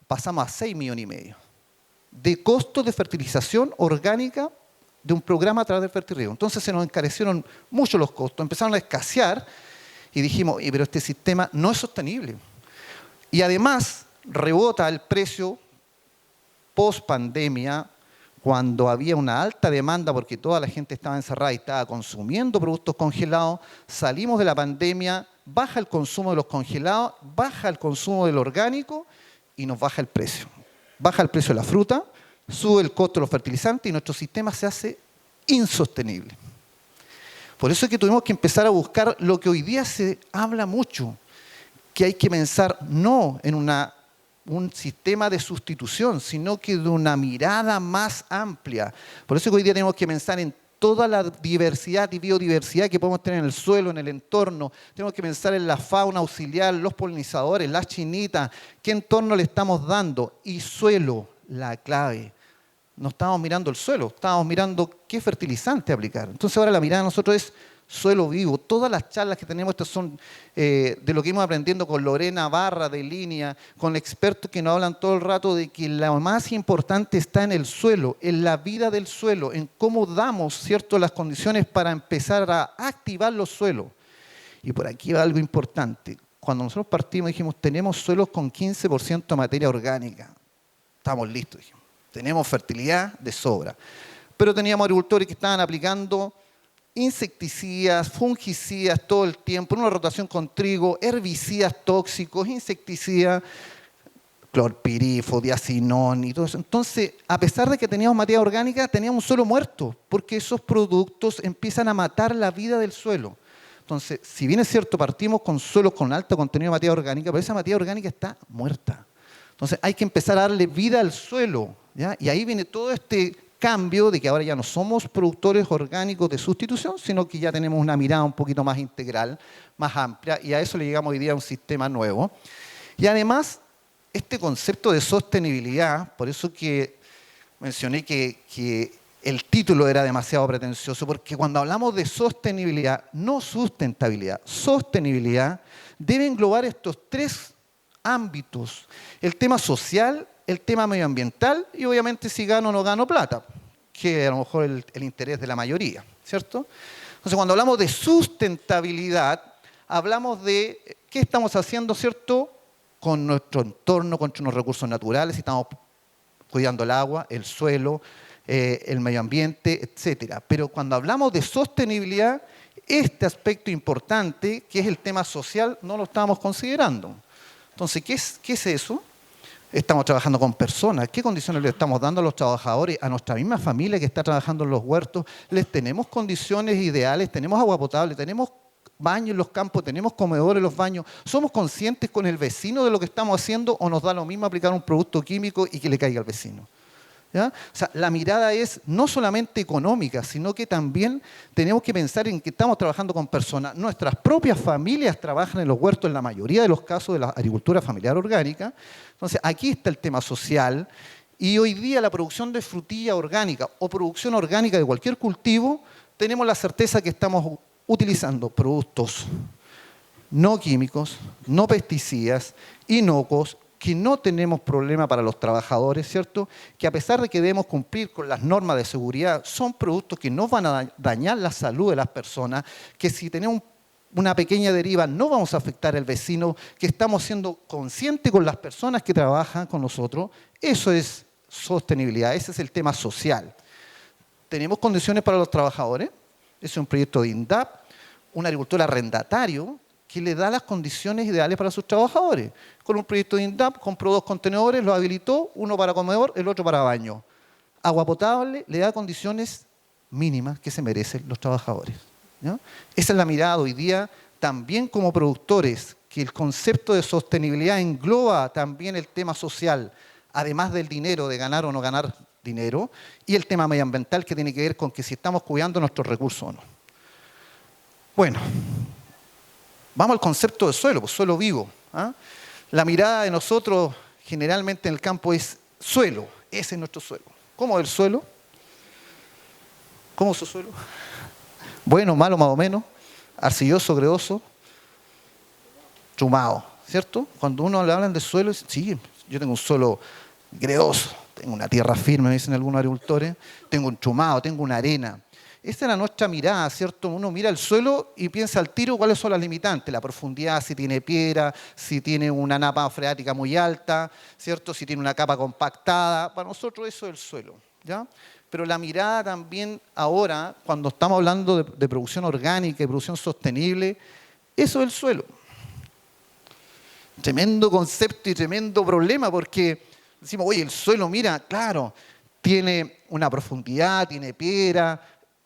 pasamos a 6,5 millones de costos de fertilización orgánica de un programa a través del fertirriego. Entonces se nos encarecieron mucho los costos, empezaron a escasear y dijimos, pero este sistema no es sostenible. Y además rebota el precio post pandemia, cuando había una alta demanda porque toda la gente estaba encerrada y estaba consumiendo productos congelados. Salimos de la pandemia, baja el consumo de los congelados, baja el consumo del orgánico y nos baja el precio. Baja el precio de la fruta, sube el costo de los fertilizantes y nuestro sistema se hace insostenible. Por eso es que tuvimos que empezar a buscar lo que hoy día se habla mucho, que hay que pensar no en un sistema de sustitución, sino que de una mirada más amplia. Por eso es que hoy día tenemos que pensar en toda la diversidad y biodiversidad que podemos tener en el suelo, en el entorno. Tenemos que pensar en la fauna auxiliar, los polinizadores, las chinitas, qué entorno le estamos dando. Y suelo, la clave. No estábamos mirando el suelo, estábamos mirando qué fertilizante aplicar. Entonces ahora la mirada de nosotros es suelo vivo. Todas las charlas que tenemos, estas son de lo que hemos aprendiendo con Lorena Barra de Línea, con expertos que nos hablan todo el rato de que lo más importante está en el suelo, en la vida del suelo, en cómo damos, ¿cierto?, las condiciones para empezar a activar los suelos. Y por aquí va algo importante. Cuando nosotros partimos dijimos, tenemos suelos con 15% de materia orgánica. Estamos listos, dijimos. Tenemos fertilidad de sobra. Pero teníamos agricultores que estaban aplicando insecticidas, fungicidas todo el tiempo, en una rotación con trigo, herbicidas tóxicos, insecticidas, clorpirifo, diacinón y todo eso. Entonces, a pesar de que teníamos materia orgánica, teníamos un suelo muerto, porque esos productos empiezan a matar la vida del suelo. Entonces, si bien es cierto, partimos con suelos con alto contenido de materia orgánica, pero esa materia orgánica está muerta. Entonces, hay que empezar a darle vida al suelo. ¿ya? Y ahí viene todo este cambio de que ahora ya no somos productores orgánicos de sustitución, sino que ya tenemos una mirada un poquito más integral, más amplia, y a eso le llegamos hoy día a un sistema nuevo. Y además, este concepto de sostenibilidad, por eso que mencioné que el título era demasiado pretencioso, porque cuando hablamos de sostenibilidad, no sustentabilidad, sostenibilidad, debe englobar estos tres ámbitos: el tema social, el tema medioambiental y obviamente si gano o no gano plata, que a lo mejor es el interés de la mayoría, ¿cierto? Entonces, cuando hablamos de sustentabilidad, hablamos de qué estamos haciendo, ¿cierto?, con nuestro entorno, con nuestros recursos naturales, si estamos cuidando el agua, el suelo, el medio ambiente, etcétera. Pero cuando hablamos de sostenibilidad, este aspecto importante, que es el tema social, no lo estamos considerando. Entonces, ¿qué es eso? Estamos trabajando con personas. ¿Qué condiciones le estamos dando a los trabajadores, a nuestra misma familia que está trabajando en los huertos? ¿Les tenemos condiciones ideales? ¿Tenemos agua potable? ¿Tenemos baños en los campos? ¿Tenemos comedores en los baños? ¿Somos conscientes con el vecino de lo que estamos haciendo o nos da lo mismo aplicar un producto químico y que le caiga al vecino? ¿Ya? O sea, la mirada es no solamente económica, sino que también tenemos que pensar en que estamos trabajando con personas. Nuestras propias familias trabajan en los huertos en la mayoría de los casos de la agricultura familiar orgánica. Entonces, aquí está el tema social. Y hoy día la producción de frutilla orgánica o producción orgánica de cualquier cultivo, tenemos la certeza que estamos utilizando productos no químicos, no pesticidas, inocuos, que no tenemos problema para los trabajadores, ¿cierto? Que a pesar de que debemos cumplir con las normas de seguridad, son productos que no van a dañar la salud de las personas, que si tenemos una pequeña deriva no vamos a afectar al vecino, que estamos siendo conscientes con las personas que trabajan con nosotros. Eso es sostenibilidad, ese es el tema social. ¿Tenemos condiciones para los trabajadores? Ese es un proyecto de INDAP, un agricultor arrendatario, que le da las condiciones ideales para sus trabajadores. Con un proyecto de INDAP compró 2 contenedores, los habilitó, uno para comedor, el otro para baño. Agua potable, le da condiciones mínimas que se merecen los trabajadores, ¿no? Esa es la mirada hoy día, también como productores, que el concepto de sostenibilidad engloba también el tema social, además del dinero, de ganar o no ganar dinero, y el tema medioambiental que tiene que ver con que si estamos cuidando nuestros recursos o no. Bueno, vamos al concepto de suelo, pues suelo vivo, ¿ah? La mirada de nosotros generalmente en el campo es suelo, ese es nuestro suelo. ¿Cómo es el suelo? ¿Cómo es su suelo? Bueno, malo, más o menos, arcilloso, gredoso, chumado, ¿cierto? Cuando uno le hablan de suelo, sí, yo tengo un suelo gredoso, tengo una tierra firme, me dicen algunos agricultores, tengo un chumado, tengo una arena. Esa es nuestra mirada, ¿cierto? Uno mira el suelo y piensa al tiro cuáles son las limitantes, la profundidad, si tiene piedra, si tiene una napa freática muy alta, ¿cierto? Si tiene una capa compactada. Para nosotros eso es el suelo, ¿ya? Pero la mirada también ahora, cuando estamos hablando de producción orgánica y producción sostenible, eso es el suelo. Tremendo concepto y tremendo problema porque decimos, oye, el suelo, mira, claro, tiene una profundidad, tiene piedra,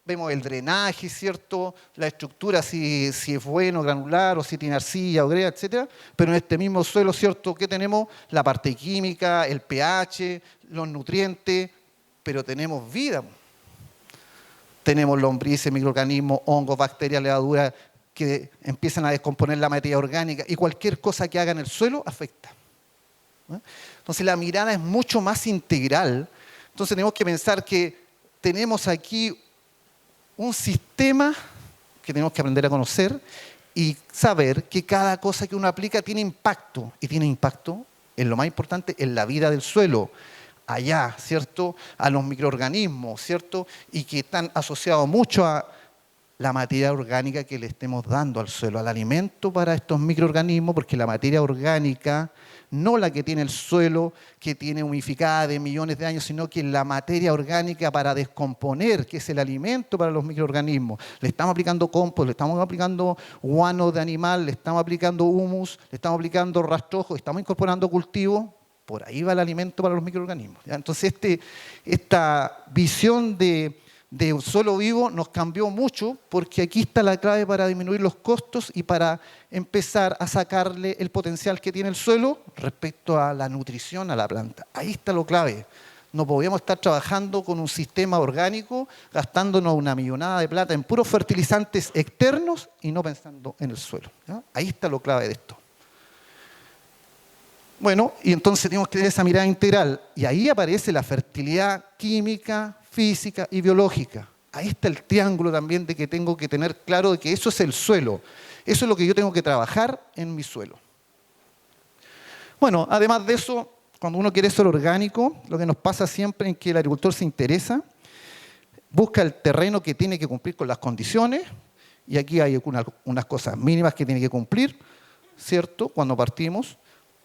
vemos el drenaje, ¿cierto? La estructura, si es bueno, granular, o si tiene arcilla o greda, etc. Pero en este mismo suelo, ¿cierto? ¿Qué tenemos? La parte química, el pH, los nutrientes, pero tenemos vida. Tenemos lombrices, microorganismos, hongos, bacterias, levaduras, que empiezan a descomponer la materia orgánica y cualquier cosa que haga en el suelo afecta, ¿no? Entonces la mirada es mucho más integral. Entonces tenemos que pensar que tenemos aquí un sistema que tenemos que aprender a conocer y saber que cada cosa que uno aplica tiene impacto, y tiene impacto, en lo más importante, en la vida del suelo, allá, ¿cierto? A los microorganismos, ¿cierto? Y que están asociados mucho a la materia orgánica que le estemos dando al suelo, al alimento para estos microorganismos, porque la materia orgánica, no la que tiene el suelo, que tiene humificada de millones de años, sino que la materia orgánica para descomponer, que es el alimento para los microorganismos. Le estamos aplicando compost, le estamos aplicando guano de animal, le estamos aplicando humus, le estamos aplicando rastrojo, estamos incorporando cultivos, por ahí va el alimento para los microorganismos, ¿ya? Entonces esta visión de un suelo vivo nos cambió mucho, porque aquí está la clave para disminuir los costos y para empezar a sacarle el potencial que tiene el suelo respecto a la nutrición a la planta. Ahí está lo clave, No podíamos estar trabajando con un sistema orgánico, gastándonos una millonada de plata en puros fertilizantes externos y no pensando en el suelo, ¿ya? Ahí está lo clave de esto. Bueno, y entonces tenemos que tener esa mirada integral. Y ahí aparece la fertilidad química, física y biológica. Ahí está el triángulo también de que tengo que tener claro de que eso es el suelo. Eso es lo que yo tengo que trabajar en mi suelo. Bueno, además de eso, cuando uno quiere ser orgánico, lo que nos pasa siempre es que el agricultor se interesa, busca el terreno que tiene que cumplir con las condiciones, y aquí hay unas cosas mínimas que tiene que cumplir, ¿cierto? Cuando partimos.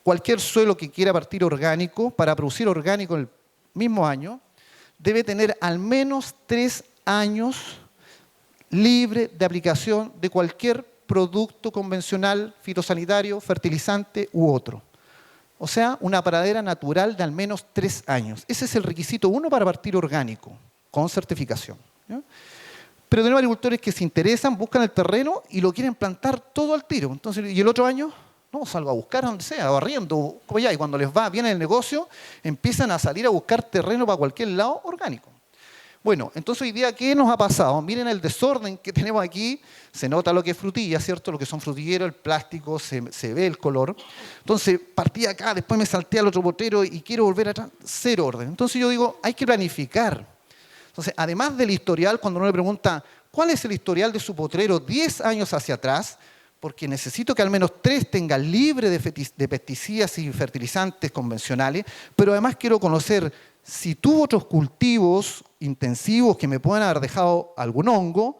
Cualquier suelo que quiera partir orgánico, para producir orgánico en el mismo año, debe tener al menos 3 años libre de aplicación de cualquier producto convencional, fitosanitario, fertilizante u otro. O sea, una pradera natural de al menos 3 años. Ese es el requisito 1 para partir orgánico, con certificación, ¿ya? Pero tenemos agricultores que se interesan, buscan el terreno y lo quieren plantar todo al tiro. Entonces, ¿y el otro año? No, salgo a buscar donde sea, barriendo, como ya, y cuando les va bien el negocio, empiezan a salir a buscar terreno para cualquier lado orgánico. Bueno, entonces hoy día, ¿qué nos ha pasado? Miren el desorden que tenemos aquí, se nota lo que es frutilla, ¿cierto? Lo que son frutilleros, el plástico, se ve el color. Entonces, partí acá, después me salté al otro potrero y quiero volver atrás, cero orden. Entonces yo digo, hay que planificar. Entonces, además del historial, cuando uno le pregunta, ¿cuál es el historial de su potrero 10 años hacia atrás? Porque necesito que al menos 3 tenga libre de pesticidas y fertilizantes convencionales, pero además quiero conocer si tuvo otros cultivos intensivos que me puedan haber dejado algún hongo,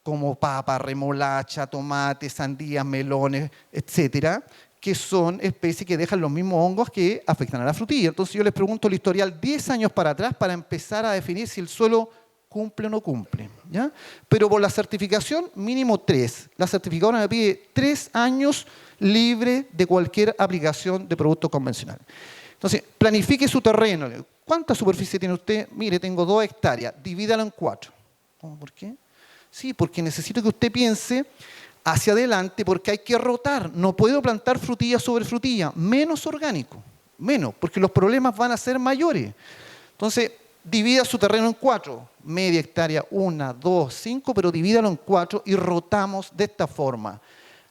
como papa, remolacha, tomate, sandías, melones, etcétera, que son especies que dejan los mismos hongos que afectan a la frutilla. Entonces yo les pregunto el historial 10 años para atrás para empezar a definir si el suelo cumple o no cumple, ¿ya? Pero por la certificación, mínimo 3. La certificadora me pide 3 años libre de cualquier aplicación de producto convencional. Entonces, planifique su terreno. ¿Cuánta superficie tiene usted? Mire, tengo 2 hectáreas. Divídalo en 4. ¿Cómo? ¿Por qué? Sí, porque necesito que usted piense hacia adelante porque hay que rotar. No puedo plantar frutilla sobre frutilla. Menos orgánico. Menos, porque los problemas van a ser mayores. Entonces, divida su terreno en 4, media hectárea, 1, 2, 5, pero divídalo en 4 y rotamos de esta forma.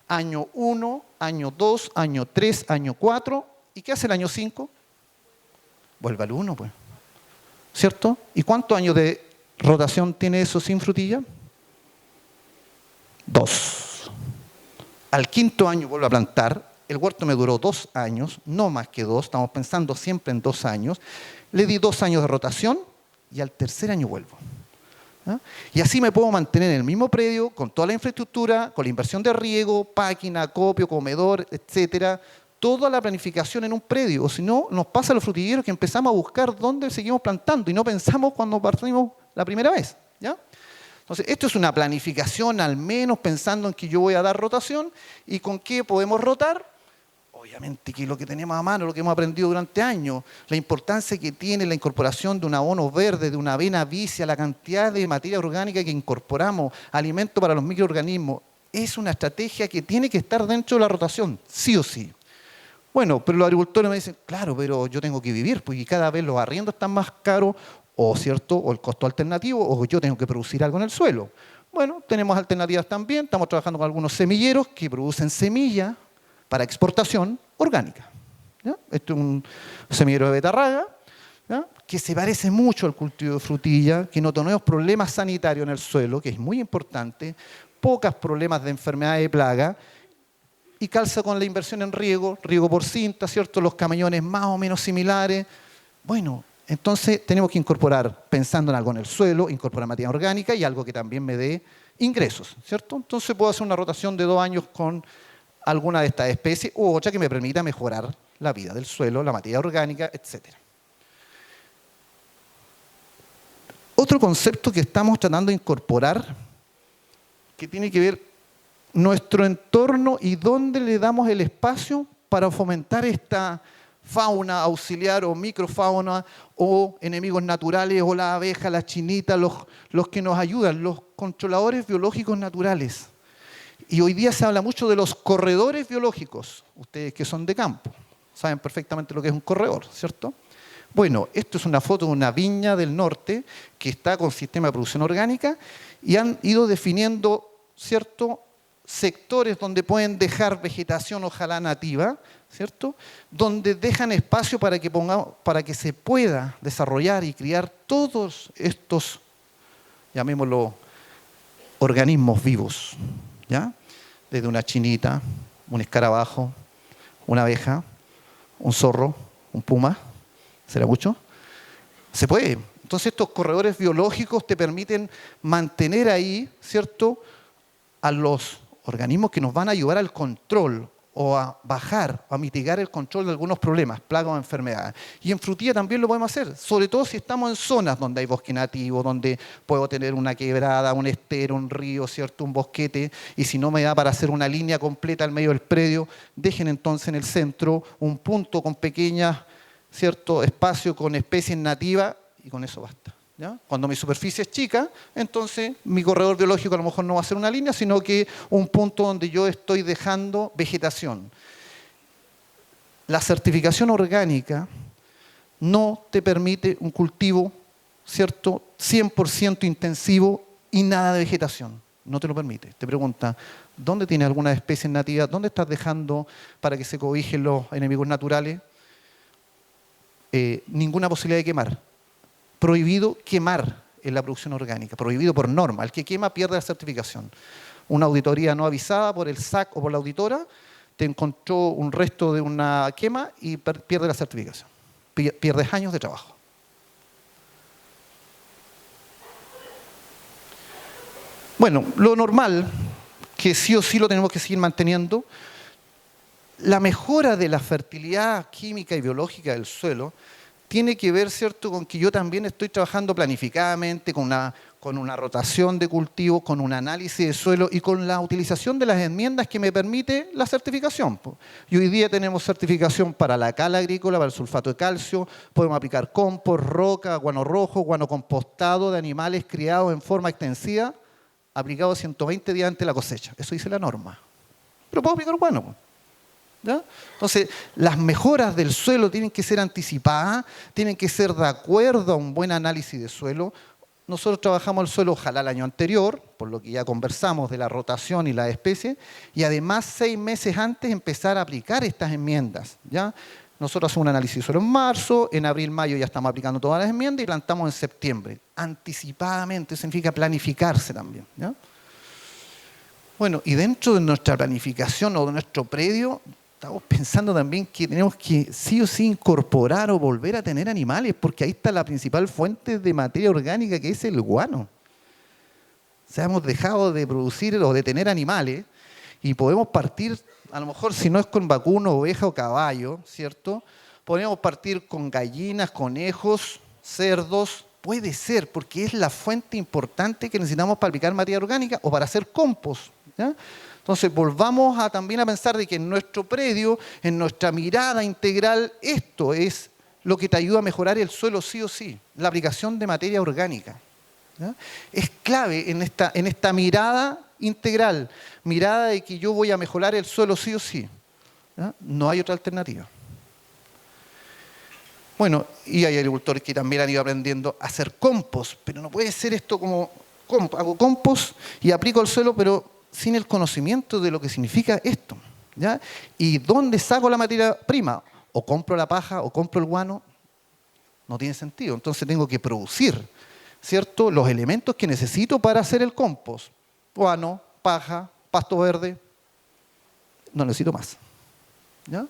Año 1, año 2, año 3, año 4. ¿Y qué hace el año 5? Vuelve al 1, pues. ¿Cierto? ¿Y cuántos años de rotación tiene eso sin frutilla? 2. Al 5.º año vuelvo a plantar. El huerto me duró 2 años, no más que 2. Estamos pensando siempre en 2 años. Le di 2 años de rotación y al 3.er año vuelvo. ¿Ah? Y así me puedo mantener en el mismo predio, con toda la infraestructura, con la inversión de riego, páquina, acopio, comedor, etcétera. Toda la planificación en un predio. O si no, nos pasa a los frutilleros que empezamos a buscar dónde seguimos plantando y no pensamos cuando partimos la primera vez, ¿ya? Entonces, esto es una planificación al menos pensando en que yo voy a dar rotación y con qué podemos rotar. Obviamente que lo que tenemos a mano, lo que hemos aprendido durante años, la importancia que tiene la incorporación de un abono verde, de una avena vicia, la cantidad de materia orgánica que incorporamos, alimento para los microorganismos, es una estrategia que tiene que estar dentro de la rotación, sí o sí. Bueno, pero los agricultores me dicen, claro, pero yo tengo que vivir, porque cada vez los arriendos están más caros, o cierto, o el costo alternativo, o yo tengo que producir algo en el suelo. Bueno, tenemos alternativas también, estamos trabajando con algunos semilleros que producen semillas para exportación orgánica, ¿ya? Este es un semillero de betarraga, ¿ya? Que se parece mucho al cultivo de frutilla, que no tenemos problemas sanitarios en el suelo, que es muy importante, pocos problemas de enfermedades de plaga, y calza con la inversión en riego por cinta, ¿cierto? Los camellones más o menos similares. Bueno, entonces tenemos que incorporar, pensando en algo en el suelo, incorporar materia orgánica y algo que también me dé ingresos, ¿cierto? Entonces puedo hacer una rotación de 2 años con alguna de estas especies u otra que me permita mejorar la vida del suelo, la materia orgánica, etc. Otro concepto que estamos tratando de incorporar, que tiene que ver nuestro entorno y dónde le damos el espacio para fomentar esta fauna auxiliar o microfauna o enemigos naturales o las abejas, las chinitas, los que nos ayudan, los controladores biológicos naturales. Y hoy día se habla mucho de los corredores biológicos. Ustedes que son de campo saben perfectamente lo que es un corredor, ¿cierto? Bueno, esto es una foto de una viña del norte que está con sistema de producción orgánica y han ido definiendo ciertos sectores donde pueden dejar vegetación, ojalá nativa, ¿cierto? Donde dejan espacio para que se pueda desarrollar y criar todos estos, llamémoslo, organismos vivos, ¿ya? Desde una chinita, un escarabajo, una abeja, un zorro, un puma. ¿Será mucho? Se puede. Entonces estos corredores biológicos te permiten mantener ahí, ¿cierto?, a los organismos que nos van a ayudar al control o a bajar, a mitigar el control de algunos problemas, plagas o enfermedades. Y en frutilla también lo podemos hacer, sobre todo si estamos en zonas donde hay bosque nativo, donde puedo tener una quebrada, un estero, un río, ¿cierto?, un bosquete, y si no me da para hacer una línea completa al medio del predio, dejen entonces en el centro un punto con pequeñas, ¿cierto?, espacio con especies nativas, y con eso basta. ¿Ya? Cuando mi superficie es chica, entonces mi corredor biológico a lo mejor no va a ser una línea, sino que un punto donde yo estoy dejando vegetación. La certificación orgánica no te permite un cultivo, ¿cierto?, 100% intensivo y nada de vegetación. No te lo permite. Te pregunta, ¿dónde tienes alguna especie nativa? ¿Dónde estás dejando para que se cobijen los enemigos naturales? Ninguna posibilidad de quemar. Prohibido quemar en la producción orgánica, prohibido por norma. El que quema pierde la certificación. Una auditoría no avisada por el SAC o por la auditora te encontró un resto de una quema y pierde la certificación. Pierdes años de trabajo. Bueno, lo normal, que sí o sí lo tenemos que seguir manteniendo, la mejora de la fertilidad química y biológica del suelo tiene que ver, ¿cierto?, con que yo también estoy trabajando planificadamente, con una rotación de cultivos, con un análisis de suelo y con la utilización de las enmiendas que me permite la certificación. Y hoy día tenemos certificación para la cal agrícola, para el sulfato de calcio, podemos aplicar compost, roca, guano rojo, guano compostado de animales criados en forma extensiva, aplicado 120 días antes de la cosecha. Eso dice la norma. Pero puedo aplicar guano. ¿Ya? Entonces, las mejoras del suelo tienen que ser anticipadas, tienen que ser de acuerdo a un buen análisis de suelo. Nosotros trabajamos el suelo ojalá el año anterior, por lo que ya conversamos de la rotación y la especie, y además 6 meses antes empezar a aplicar estas enmiendas. ¿Ya? Nosotros hacemos un análisis de suelo en marzo, en abril, mayo ya estamos aplicando todas las enmiendas y plantamos en septiembre. Anticipadamente, eso significa planificarse también. ¿Ya? Bueno, y dentro de nuestra planificación o de nuestro predio, estamos pensando también que tenemos que sí o sí incorporar o volver a tener animales, porque ahí está la principal fuente de materia orgánica, que es el guano. O sea, hemos dejado de producir o de tener animales y podemos partir, a lo mejor si no es con vacuno, oveja o caballo, ¿cierto? Podemos partir con gallinas, conejos, cerdos, puede ser, porque es la fuente importante que necesitamos para aplicar materia orgánica o para hacer compost. ¿Ya? Entonces, volvamos también a pensar de que en nuestro predio, en nuestra mirada integral, esto es lo que te ayuda a mejorar el suelo sí o sí, la aplicación de materia orgánica. ¿Ya? Es clave en esta mirada integral, mirada de que yo voy a mejorar el suelo sí o sí. ¿Ya? No hay otra alternativa. Bueno, y hay agricultores que también han ido aprendiendo a hacer compost, pero no puede ser esto como, hago compost y aplico al suelo, pero sin el conocimiento de lo que significa esto. ¿Ya? ¿Y dónde saco la materia prima? O compro la paja o compro el guano. No tiene sentido. Entonces tengo que producir, ¿cierto?, los elementos que necesito para hacer el compost. Guano, paja, pasto verde. No necesito más. ¿Ya?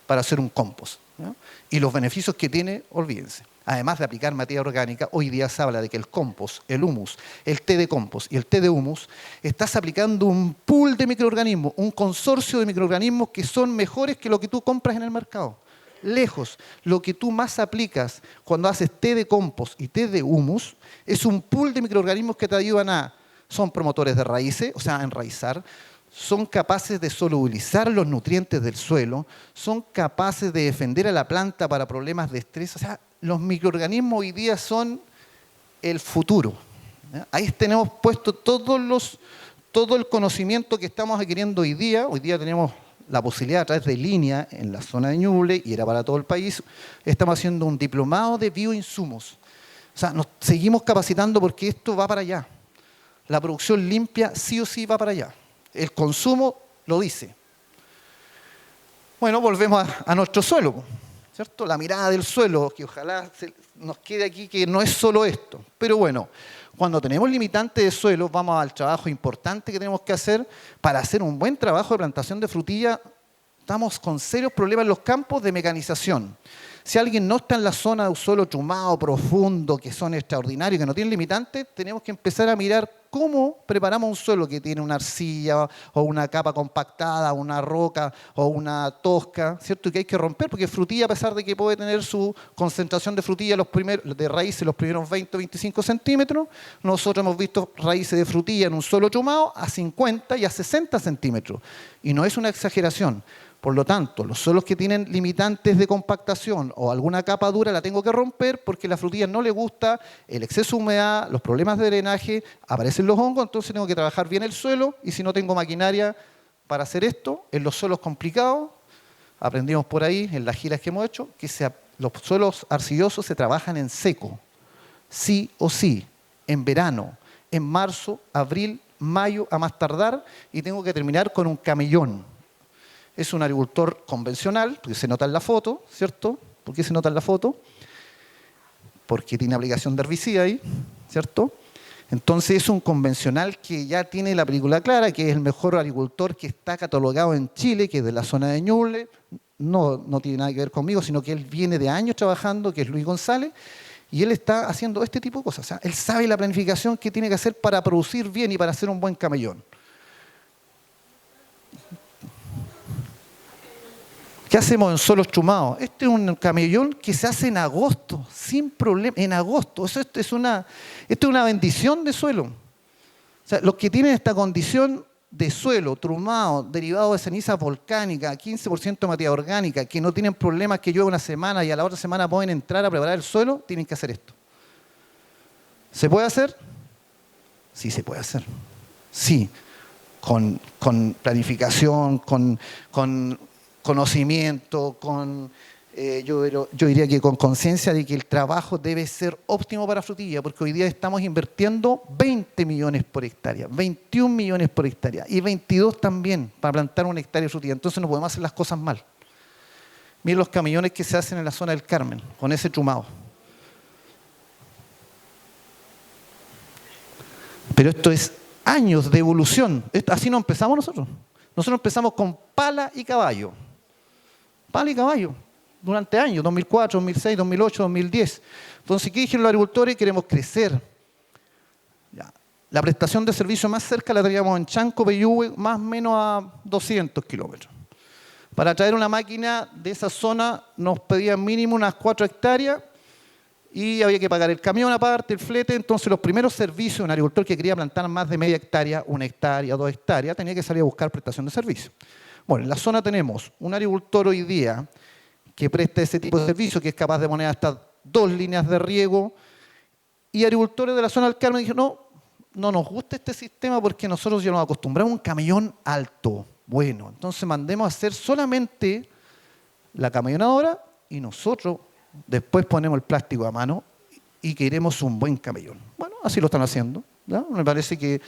Para hacer un compost. ¿Ya? Y los beneficios que tiene, olvídense. Además de aplicar materia orgánica, hoy día se habla de que el compost, el humus, el té de compost y el té de humus, estás aplicando un pool de microorganismos, un consorcio de microorganismos que son mejores que lo que tú compras en el mercado. Lejos, lo que tú más aplicas cuando haces té de compost y té de humus es un pool de microorganismos que te ayudan son promotores de raíces, o sea, a enraizar, son capaces de solubilizar los nutrientes del suelo, son capaces de defender a la planta para problemas de estrés. O sea, los microorganismos hoy día son el futuro. ¿Ya? Ahí tenemos puesto todo el conocimiento que estamos adquiriendo hoy día. Hoy día tenemos la posibilidad a través de línea en la zona de Ñuble, y era para todo el país, estamos haciendo un diplomado de bioinsumos. O sea, nos seguimos capacitando porque esto va para allá. La producción limpia sí o sí va para allá. El consumo lo dice. Bueno, volvemos a nuestro suelo, ¿cierto? La mirada del suelo, que ojalá nos quede aquí que no es solo esto. Pero bueno, cuando tenemos limitantes de suelo, vamos al trabajo importante que tenemos que hacer para hacer un buen trabajo de plantación de frutilla. Estamos con serios problemas en los campos de mecanización. Si alguien no está en la zona de un suelo chumado, profundo, que son extraordinarios, que no tienen limitantes, tenemos que empezar a mirar cómo preparamos un suelo que tiene una arcilla o una capa compactada, una roca o una tosca, ¿cierto? Y que hay que romper, porque frutilla, a pesar de que puede tener su concentración de frutilla de raíces los primeros 20 o 25 centímetros, nosotros hemos visto raíces de frutilla en un suelo chumado a 50 y a 60 centímetros. Y no es una exageración. Por lo tanto, los suelos que tienen limitantes de compactación o alguna capa dura la tengo que romper porque a la frutilla no le gusta el exceso de humedad, los problemas de drenaje, aparecen los hongos, entonces tengo que trabajar bien el suelo, y si no tengo maquinaria para hacer esto, en los suelos complicados, aprendimos por ahí en las giras que hemos hecho, que los suelos arcillosos se trabajan en seco, sí o sí, en verano, en marzo, abril, mayo a más tardar, y tengo que terminar con un camellón. Es un agricultor convencional, porque se nota en la foto, ¿cierto? ¿Por qué se nota en la foto? Porque tiene aplicación de herbicida ahí, ¿cierto? Entonces es un convencional que ya tiene la película clara, que es el mejor agricultor que está catalogado en Chile, que es de la zona de Ñuble. No tiene nada que ver conmigo, sino que él viene de años trabajando, que es Luis González, y él está haciendo este tipo de cosas. O sea, él sabe la planificación que tiene que hacer para producir bien y para hacer un buen camellón. ¿Qué hacemos en suelos chumados? Este es un camellón que se hace en agosto, sin problema, en agosto. Esto es una bendición de suelo. O sea, los que tienen esta condición de suelo, trumado, derivado de ceniza volcánica, 15% de materia orgánica, que no tienen problemas que llueve una semana y a la otra semana pueden entrar a preparar el suelo, tienen que hacer esto. ¿Se puede hacer? Sí, se puede hacer. Sí, con planificación, con conocimiento, yo diría que con conciencia de que el trabajo debe ser óptimo para frutilla, porque hoy día estamos invirtiendo 20 millones por hectárea, 21 millones por hectárea y 22 también para plantar una hectárea de frutilla. Entonces no podemos hacer las cosas mal. Miren los camellones que se hacen en la zona del Carmen, con ese chumado. Pero esto es años de evolución. Así no empezamos nosotros. Nosotros empezamos con pala y caballo. Pala y caballo, durante años, 2004, 2006, 2008, 2010. Entonces, ¿qué dijeron los agricultores? Queremos crecer. Ya. La prestación de servicio más cerca la teníamos en Chanco, Peyúgue, más o menos a 200 kilómetros. Para traer una máquina de esa zona nos pedían mínimo unas 4 hectáreas y había que pagar el camión aparte, el flete. Entonces, los primeros servicios, un agricultor que quería plantar más de media hectárea, 1 hectárea, 2 hectáreas, tenía que salir a buscar prestación de servicio. Bueno, en la zona tenemos un agricultor hoy día que presta ese tipo de servicio, que es capaz de poner hasta 2 líneas de riego, y agricultores de la zona del Carmen dijeron, no nos gusta este sistema porque nosotros ya nos acostumbramos a un camellón alto. Bueno, entonces mandemos a hacer solamente la camellonadora y nosotros después ponemos el plástico a mano y queremos un buen camellón. Bueno, así lo están haciendo, ¿no? Me parece que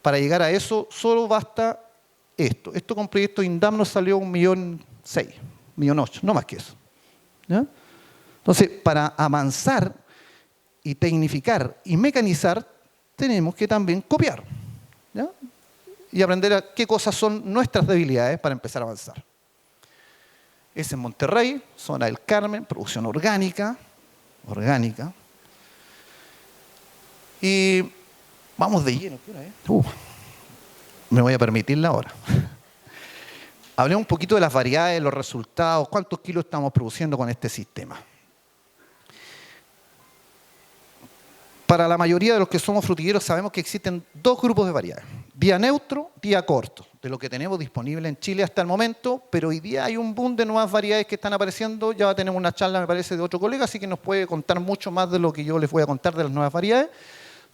para llegar a eso solo basta esto. Esto con proyecto INDAM nos salió 1.600.000, 1.800.000, no más que eso, ¿ya? Entonces, para avanzar y tecnificar y mecanizar, tenemos que también copiar, ¿ya? Y aprender a qué cosas son nuestras debilidades para empezar a avanzar. Es en Monterrey, zona del Carmen, producción orgánica. Y vamos de lleno. ¿Qué hora es? Me voy a permitir la hora. Hablemos un poquito de las variedades, los resultados, cuántos kilos estamos produciendo con este sistema. Para la mayoría de los que somos frutilleros sabemos que existen 2 grupos de variedades. Día neutro, día corto, de lo que tenemos disponible en Chile hasta el momento, pero hoy día hay un boom de nuevas variedades que están apareciendo. Ya tenemos una charla, me parece, de otro colega, así que nos puede contar mucho más de lo que yo les voy a contar de las nuevas variedades.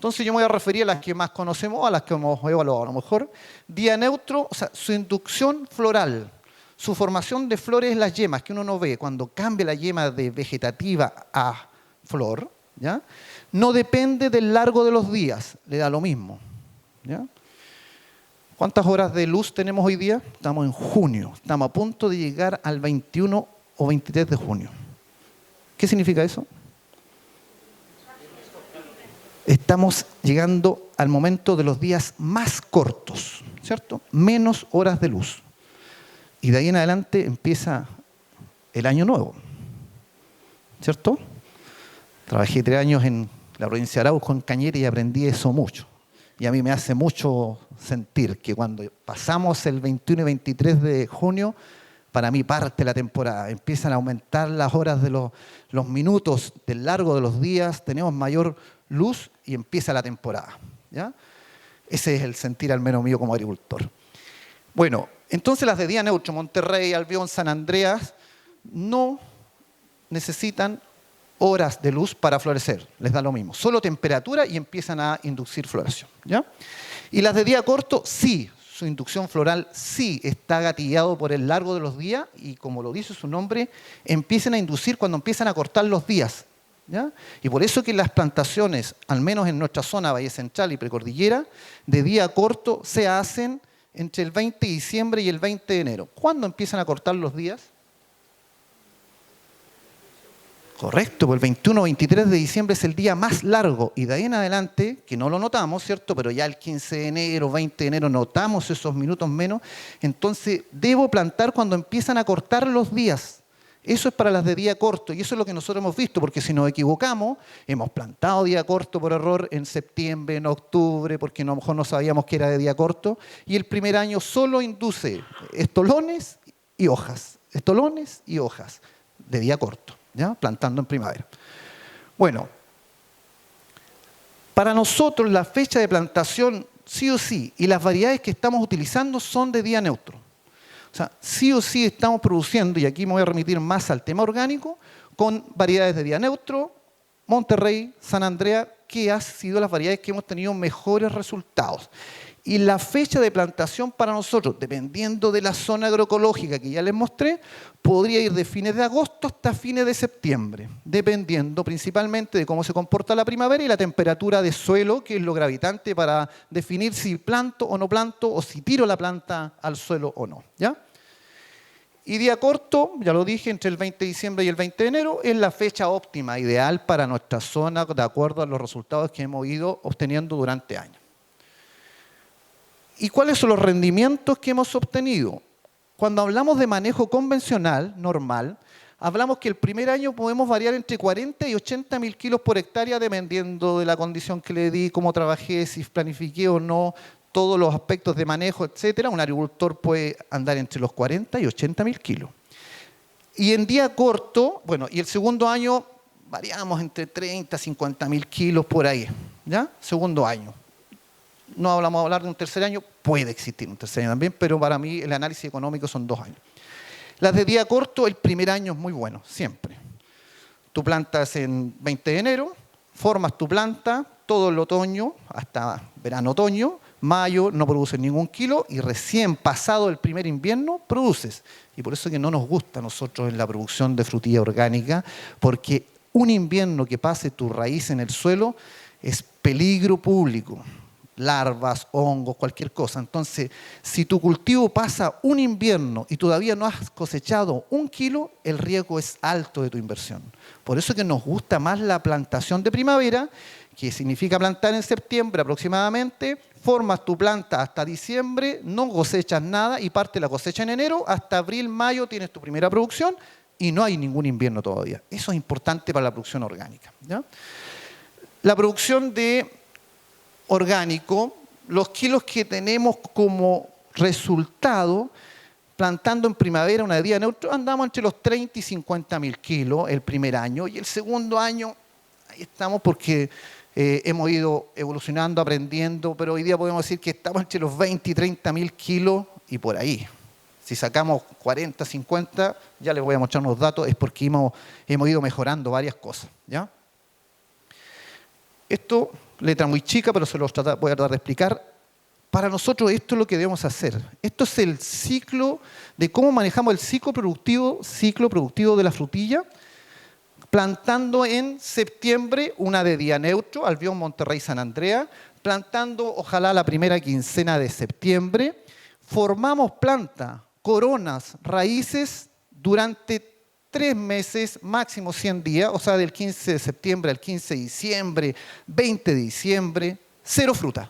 Entonces yo me voy a referir a las que más conocemos, a las que hemos evaluado a lo mejor. Día neutro, o sea, su inducción floral, su formación de flores en las yemas, que uno no ve cuando cambia la yema de vegetativa a flor, ¿ya? No depende del largo de los días, le da lo mismo, ¿ya? ¿Cuántas horas de luz tenemos hoy día? Estamos en junio, estamos a punto de llegar al 21 o 23 de junio. ¿Qué significa eso? Estamos llegando al momento de los días más cortos, ¿cierto? Menos horas de luz. Y de ahí en adelante empieza el año nuevo, ¿cierto? Trabajé 3 años en la provincia de Arauco, en Cañete, y aprendí eso mucho. Y a mí me hace mucho sentir que cuando pasamos el 21 y 23 de junio, para mí parte la temporada. Empiezan a aumentar las horas de los minutos del largo de los días, tenemos mayor luz y empieza la temporada, ¿ya? Ese es el sentir al menos mío como agricultor. Bueno, entonces las de día neutro, Monterrey, Albión, San Andreas, no necesitan horas de luz para florecer, les da lo mismo. Solo temperatura y empiezan a inducir floración, ¿ya? Y las de día corto, sí, su inducción floral sí está gatillado por el largo de los días y, como lo dice su nombre, empiezan a inducir cuando empiezan a cortar los días, ¿ya? Y por eso que las plantaciones, al menos en nuestra zona Valle Central y Precordillera, de día corto se hacen entre el 20 de diciembre y el 20 de enero. ¿Cuándo empiezan a cortar los días? Correcto, pues el 21 o 23 de diciembre es el día más largo y de ahí en adelante, que no lo notamos, ¿cierto? Pero ya el 15 de enero, 20 de enero notamos esos minutos menos, entonces debo plantar cuando empiezan a cortar los días. Eso es para las de día corto y eso es lo que nosotros hemos visto, porque si nos equivocamos, hemos plantado día corto por error en septiembre, en octubre, porque a lo mejor no sabíamos que era de día corto, y el primer año solo induce estolones y hojas de día corto, ¿ya? Plantando en primavera. Bueno, para nosotros la fecha de plantación sí o sí y las variedades que estamos utilizando son de día neutro. O sea, sí o sí estamos produciendo, y aquí me voy a remitir más al tema orgánico, con variedades de día neutro, Monterrey, San Andrea, que han sido las variedades que hemos tenido mejores resultados. Y la fecha de plantación para nosotros, dependiendo de la zona agroecológica que ya les mostré, podría ir de fines de agosto hasta fines de septiembre, dependiendo principalmente de cómo se comporta la primavera y la temperatura de suelo, que es lo gravitante para definir si planto o no planto, o si tiro la planta al suelo o no, ¿ya? Y día corto, ya lo dije, entre el 20 de diciembre y el 20 de enero, es la fecha óptima, ideal para nuestra zona, de acuerdo a los resultados que hemos ido obteniendo durante años. ¿Y cuáles son los rendimientos que hemos obtenido? Cuando hablamos de manejo convencional, normal, hablamos que el primer año podemos variar entre 40 y 80 mil kilos por hectárea, dependiendo de la condición que le di, cómo trabajé, si planifiqué o no, todos los aspectos de manejo, etcétera. Un agricultor puede andar entre los 40 y 80 mil kilos. Y en día corto, bueno, y el segundo año variamos entre 30 y 50 mil kilos por ahí, ¿ya? Segundo año. No vamos a hablar de un tercer año, puede existir un tercer año también, pero para mí el análisis económico son 2 años. Las de día corto, el primer año es muy bueno, siempre. Tú plantas en 20 de enero, formas tu planta todo el otoño, hasta verano-otoño, mayo no produces ningún kilo y recién pasado el primer invierno produces. Y por eso es que no nos gusta a nosotros en la producción de frutilla orgánica, porque un invierno que pase tu raíz en el suelo es peligro público. Larvas, hongos, cualquier cosa. Entonces, si tu cultivo pasa un invierno y todavía no has cosechado 1 kilo, el riesgo es alto de tu inversión. Por eso es que nos gusta más la plantación de primavera, que significa plantar en septiembre aproximadamente, formas tu planta hasta diciembre, no cosechas nada y parte la cosecha en enero, hasta abril, mayo tienes tu primera producción y no hay ningún invierno todavía. Eso es importante para la producción orgánica, ¿ya? La producción de orgánico, los kilos que tenemos como resultado, plantando en primavera una de día neutro, andamos entre los 30 y 50 mil kilos el primer año, y el segundo año, ahí estamos porque hemos ido evolucionando, aprendiendo, pero hoy día podemos decir que estamos entre los 20 y 30 mil kilos y por ahí. Si sacamos 40, 50, ya les voy a mostrar unos datos, es porque hemos ido mejorando varias cosas, ¿ya? Esto letra muy chica, pero se los voy a tratar de explicar. Para nosotros esto es lo que debemos hacer. Esto es el ciclo de cómo manejamos el ciclo productivo de la frutilla, plantando en septiembre una de día neutro, Albión, Monterrey, San Andrea, plantando ojalá la primera quincena de septiembre, formamos planta, coronas, raíces durante 3 meses, máximo 100 días, o sea, del 15 de septiembre al 15 de diciembre, 20 de diciembre, cero fruta.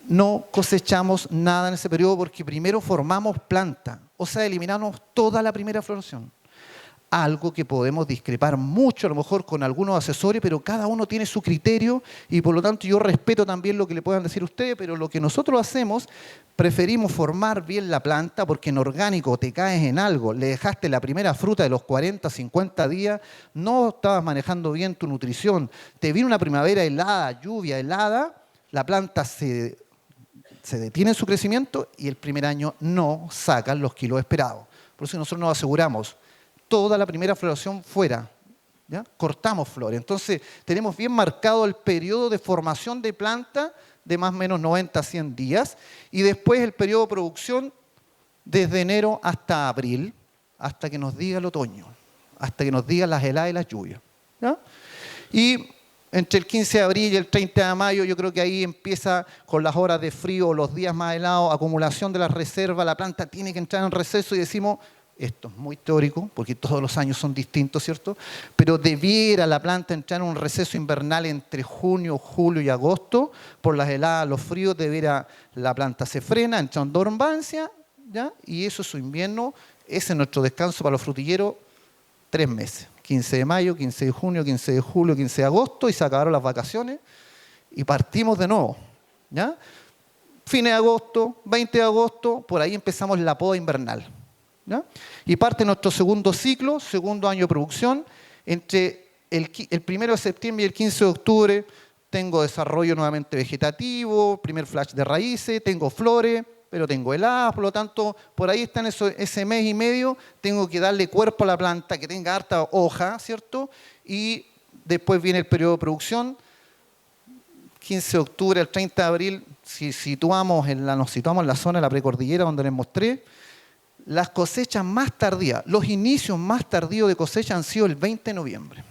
No cosechamos nada en ese periodo porque primero formamos planta, o sea, eliminamos toda la primera floración. Algo que podemos discrepar mucho a lo mejor con algunos asesores, pero cada uno tiene su criterio y por lo tanto yo respeto también lo que le puedan decir ustedes, pero lo que nosotros hacemos, preferimos formar bien la planta porque en orgánico te caes en algo, le dejaste la primera fruta de los 40, 50 días, no estabas manejando bien tu nutrición, te vino una primavera helada, lluvia helada, la planta se detiene en su crecimiento y el primer año no sacan los kilos esperados. Por eso nosotros nos aseguramos toda la primera floración fuera, ¿ya? Cortamos flores. Entonces, tenemos bien marcado el periodo de formación de planta de más o menos 90 a 100 días y después el periodo de producción desde enero hasta abril, hasta que nos diga el otoño, hasta que nos digan las heladas y las lluvias, ¿ya? Y entre el 15 de abril y el 30 de mayo, yo creo que ahí empieza con las horas de frío, los días más helados, acumulación de las reservas, la planta tiene que entrar en receso y decimos, esto es muy teórico, porque todos los años son distintos, ¿cierto? Pero debiera la planta entrar en un receso invernal entre junio, julio y agosto, por las heladas, los fríos, la planta se frena, entra en dormancia, ¿ya? Y eso es su invierno, ese es nuestro descanso para los frutilleros, 3 meses. 15 de mayo, 15 de junio, 15 de julio, 15 de agosto, y se acabaron las vacaciones, y partimos de nuevo, ¿ya? Fines de agosto, 20 de agosto, por ahí empezamos la poda invernal, ¿ya? Y parte nuestro segundo ciclo, segundo año de producción, entre el 1 de septiembre y el 15 de octubre tengo desarrollo nuevamente vegetativo, primer flash de raíces, tengo flores, pero tengo heladas, por lo tanto, por ahí está en ese mes y medio, tengo que darle cuerpo a la planta, que tenga harta hoja, ¿cierto? Y después viene el periodo de producción, 15 de octubre al 30 de abril, si nos situamos en la zona de la precordillera donde les mostré, las cosechas más tardías, los inicios más tardíos de cosecha han sido el 20 de noviembre,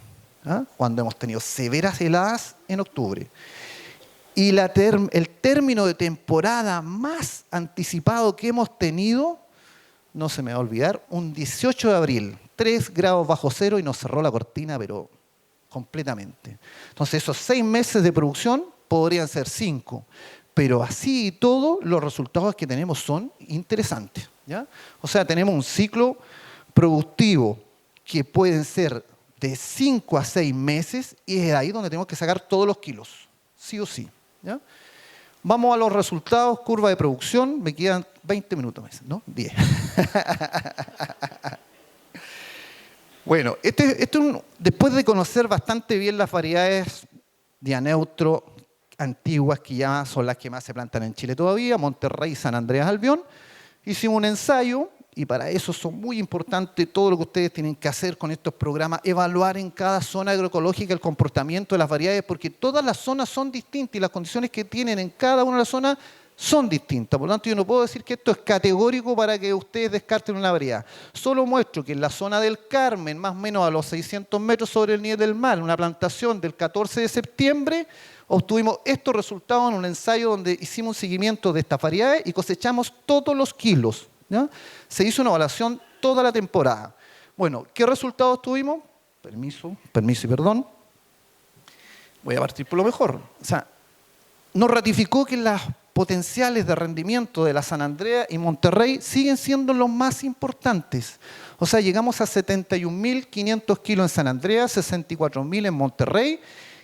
¿ah? Cuando hemos tenido severas heladas en octubre. Y el término de temporada más anticipado que hemos tenido, no se me va a olvidar, un 18 de abril, 3 grados bajo cero y nos cerró la cortina, pero completamente. Entonces esos 6 meses de producción podrían ser 5, pero así y todo los resultados que tenemos son interesantes, ¿ya? O sea, tenemos un ciclo productivo que pueden ser de 5 a 6 meses y es ahí donde tenemos que sacar todos los kilos, sí o sí, ¿ya? Vamos a los resultados, curva de producción, me quedan 20 minutos, ¿no? 10. Bueno, después de conocer bastante bien las variedades día neutro antiguas, que ya son las que más se plantan en Chile todavía, Monterrey, San Andreas, Albión, hicimos un ensayo, y para eso son muy importantes todo lo que ustedes tienen que hacer con estos programas, evaluar en cada zona agroecológica el comportamiento de las variedades, porque todas las zonas son distintas y las condiciones que tienen en cada una de las zonas son distintas. Por lo tanto, yo no puedo decir que esto es categórico para que ustedes descarten una variedad. Solo muestro que en la zona del Carmen, más o menos a los 600 metros sobre el nivel del mar, una plantación del 14 de septiembre, obtuvimos estos resultados en un ensayo donde hicimos un seguimiento de estas variedades y cosechamos todos los kilos, ¿ya? Se hizo una evaluación toda la temporada. Bueno, ¿qué resultados tuvimos? Permiso y perdón. Voy a partir por lo mejor. O sea, nos ratificó que las potenciales de rendimiento de la San Andrea y Monterrey siguen siendo los más importantes. O sea, llegamos a 71.500 kilos en San Andrea, 64.000 en Monterrey,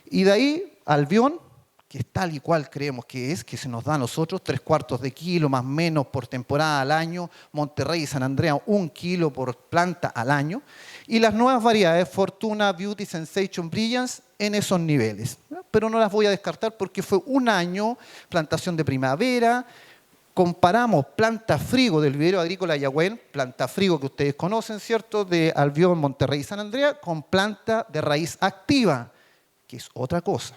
y de ahí Albión, que es tal y cual creemos que se nos da a nosotros, 3/4 de kilo más o menos por temporada al año, Monterrey y San Andrea 1 kilo por planta al año, y las nuevas variedades, Fortuna, Beauty, Sensation, Brilliance, en esos niveles. Pero no las voy a descartar porque fue un año, plantación de primavera, comparamos planta frigo del vivero agrícola Yagüen, planta frigo que ustedes conocen, ¿cierto?, de Albión, Monterrey y San Andrea, con planta de raíz activa, que es otra cosa.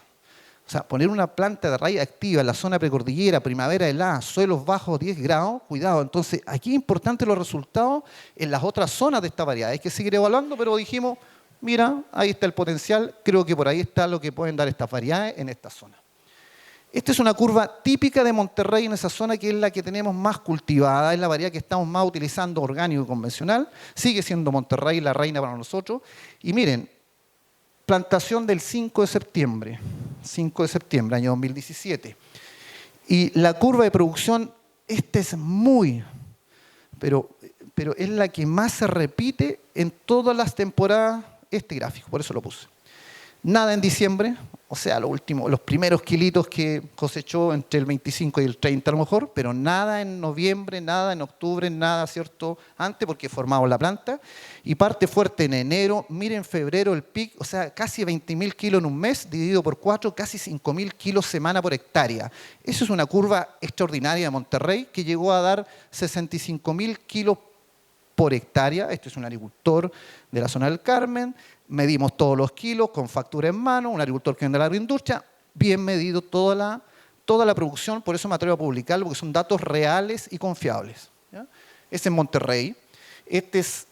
O sea, poner una planta de raíz activa en la zona precordillera, primavera helada, suelos bajos 10 grados, cuidado. Entonces, aquí es importante los resultados en las otras zonas de esta variedad. Hay que seguir evaluando, pero dijimos, mira, ahí está el potencial, creo que por ahí está lo que pueden dar estas variedades en esta zona. Esta es una curva típica de Monterrey en esa zona, que es la que tenemos más cultivada, es la variedad que estamos más utilizando, orgánico y convencional. Sigue siendo Monterrey la reina para nosotros. Y miren, plantación del 5 de septiembre, año 2017. Y la curva de producción, esta es pero es la que más se repite en todas las temporadas, este gráfico, por eso lo puse. Nada en diciembre, o sea, los primeros kilitos que cosechó entre el 25 y el 30 a lo mejor, pero nada en noviembre, nada en octubre, nada, ¿cierto? Antes, porque formamos la planta. Y parte fuerte en enero, miren febrero el pic, o sea, casi 20.000 kilos en un mes, dividido por 4, casi 5.000 kilos semana por hectárea. Eso es una curva extraordinaria de Monterrey, que llegó a dar 65.000 kilos por hectárea. Este es un agricultor de la zona del Carmen. Medimos todos los kilos con factura en mano, un agricultor que vende a la agroindustria, bien medido toda la producción, por eso me atrevo a publicarlo, porque son datos reales y confiables. ¿Ya? Este es Monterrey. Este es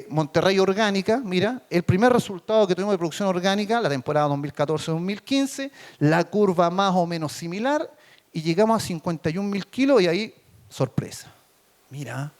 Monterrey orgánica, mira, el primer resultado que tuvimos de producción orgánica, la temporada 2014-2015, la curva más o menos similar, y llegamos a 51.000 kilos y ahí, sorpresa. Mira,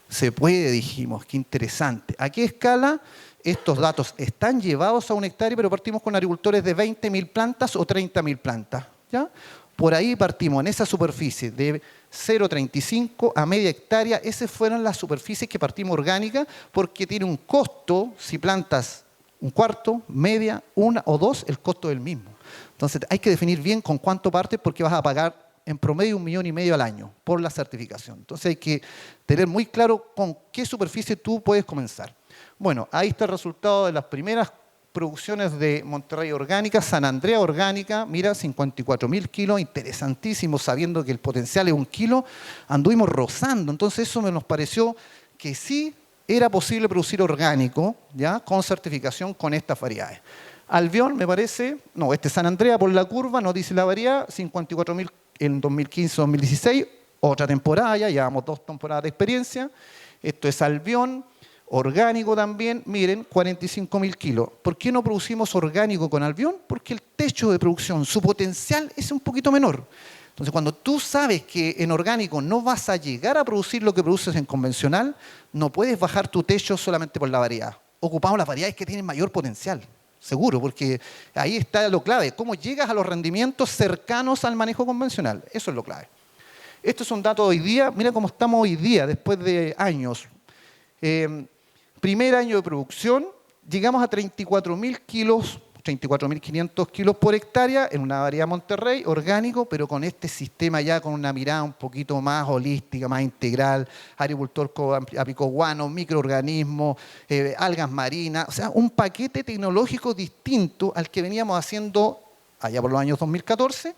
se puede, dijimos, qué interesante. ¿A qué escala? Estos datos están llevados a un hectárea, pero partimos con agricultores de 20.000 plantas o 30.000 plantas. ¿Ya? Por ahí partimos en esa superficie de 0,35 a media hectárea. Esas fueron las superficies que partimos orgánicas, porque tiene un costo, si plantas un cuarto, media, una o dos, el costo es el mismo. Entonces hay que definir bien con cuánto partes, porque vas a pagar en promedio 1,5 millones al año por la certificación. Entonces hay que tener muy claro con qué superficie tú puedes comenzar. Bueno, ahí está el resultado de las primeras producciones de Monterrey orgánica. San Andrea orgánica, mira, 54.000 kilos, interesantísimo, sabiendo que el potencial es 1 kilo, anduvimos rozando. Entonces eso nos pareció que sí era posible producir orgánico, ¿ya? Con certificación con estas variedades. Albión, me parece, no, este San Andrea por la curva, nos dice la variedad, 54.000 en 2015-2016, otra temporada, ya llevamos 2 temporadas de experiencia. Esto es Albión. Orgánico también, miren, 45.000 kilos. ¿Por qué no producimos orgánico con Albión? Porque el techo de producción, su potencial es un poquito menor. Entonces, cuando tú sabes que en orgánico no vas a llegar a producir lo que produces en convencional, no puedes bajar tu techo solamente por la variedad. Ocupamos las variedades que tienen mayor potencial, seguro, porque ahí está lo clave. ¿Cómo llegas a los rendimientos cercanos al manejo convencional? Eso es lo clave. Estos son datos de hoy día. Mira cómo estamos hoy día, después de años. Primer año de producción, llegamos a 34.000 kilos, 34.500 kilos por hectárea en una variedad Monterrey, orgánico, pero con este sistema ya con una mirada un poquito más holística, más integral, agricultor aplicó guano, microorganismos, algas marinas, o sea, un paquete tecnológico distinto al que veníamos haciendo allá por los años 2014,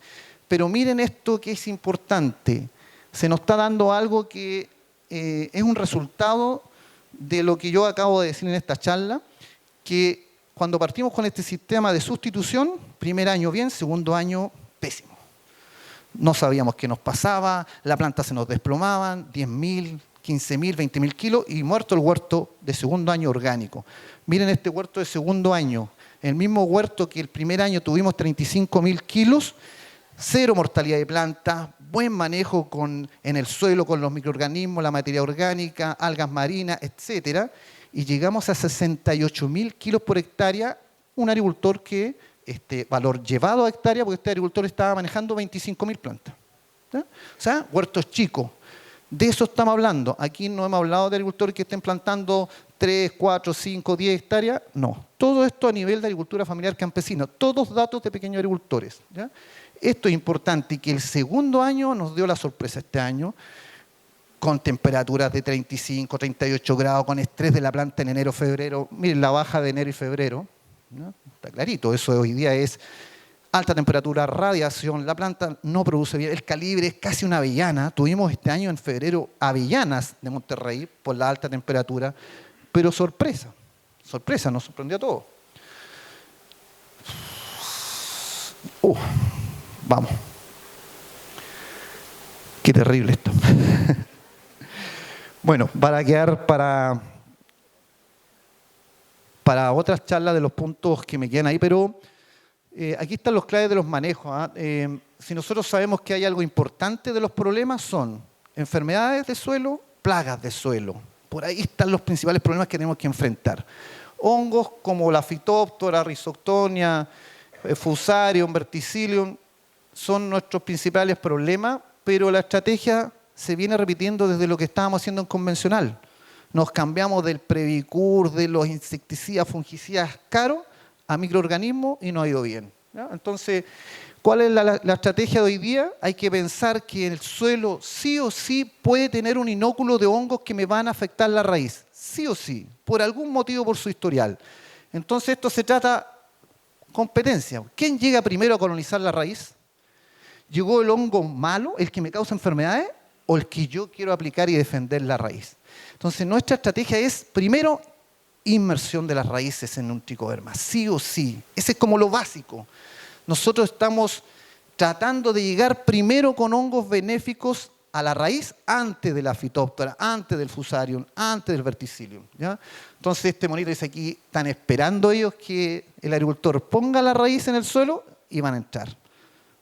pero miren esto que es importante, se nos está dando algo que es un resultado de lo que yo acabo de decir en esta charla, que cuando partimos con este sistema de sustitución, primer año bien, segundo año pésimo. No sabíamos qué nos pasaba, la planta se nos desplomaban, 10.000, 15.000, 20.000 kilos y muerto el huerto de segundo año orgánico. Miren este huerto de segundo año, el mismo huerto que el primer año tuvimos 35.000 kilos, cero mortalidad de planta, buen manejo en el suelo con los microorganismos, la materia orgánica, algas marinas, etcétera, y llegamos a 68.000 kilos por hectárea, un agricultor que, valor llevado a hectárea, porque este agricultor estaba manejando 25.000 plantas. ¿Ya? O sea, huertos chicos. De eso estamos hablando. Aquí no hemos hablado de agricultores que estén plantando 3, 4, 5, 10 hectáreas. No. Todo esto a nivel de agricultura familiar campesina. Todos datos de pequeños agricultores. ¿Ya? Esto es importante y que el segundo año nos dio la sorpresa este año, con temperaturas de 35, 38 grados, con estrés de la planta en enero, febrero. Miren la baja de enero y febrero, ¿no? Está clarito, eso hoy día es alta temperatura, radiación, la planta no produce bien, el calibre es casi una avellana. Tuvimos este año en febrero avellanas de Monterrey por la alta temperatura, pero sorpresa, nos sorprendió a todos. Vamos. Qué terrible esto. Bueno, para quedar para otras charlas de los puntos que me quedan ahí, pero aquí están los claves de los manejos. Si nosotros sabemos que hay algo importante de los problemas, son enfermedades de suelo, plagas de suelo. Por ahí están los principales problemas que tenemos que enfrentar. Hongos como la Phytophthora, Rhizoctonia, Fusarium, Verticillium, son nuestros principales problemas, pero la estrategia se viene repitiendo desde lo que estábamos haciendo en convencional. Nos cambiamos del Previcur, de los insecticidas, fungicidas caros, a microorganismos y nos ha ido bien, ¿ya? Entonces, ¿cuál es la estrategia de hoy día? Hay que pensar que el suelo sí o sí puede tener un inóculo de hongos que me van a afectar la raíz. Sí o sí, por algún motivo, por su historial. Entonces, esto se trata competencia. ¿Quién llega primero a colonizar la raíz? ¿Llegó el hongo malo, el que me causa enfermedades, o el que yo quiero aplicar y defender la raíz? Entonces, nuestra estrategia es, primero, inmersión de las raíces en un tricoderma, sí o sí. Ese es como lo básico. Nosotros estamos tratando de llegar primero con hongos benéficos a la raíz antes de la Phytophthora, antes del Fusarium, antes del Verticillium, ¿ya? Entonces, este monito dice aquí, están esperando ellos que el agricultor ponga la raíz en el suelo y van a entrar,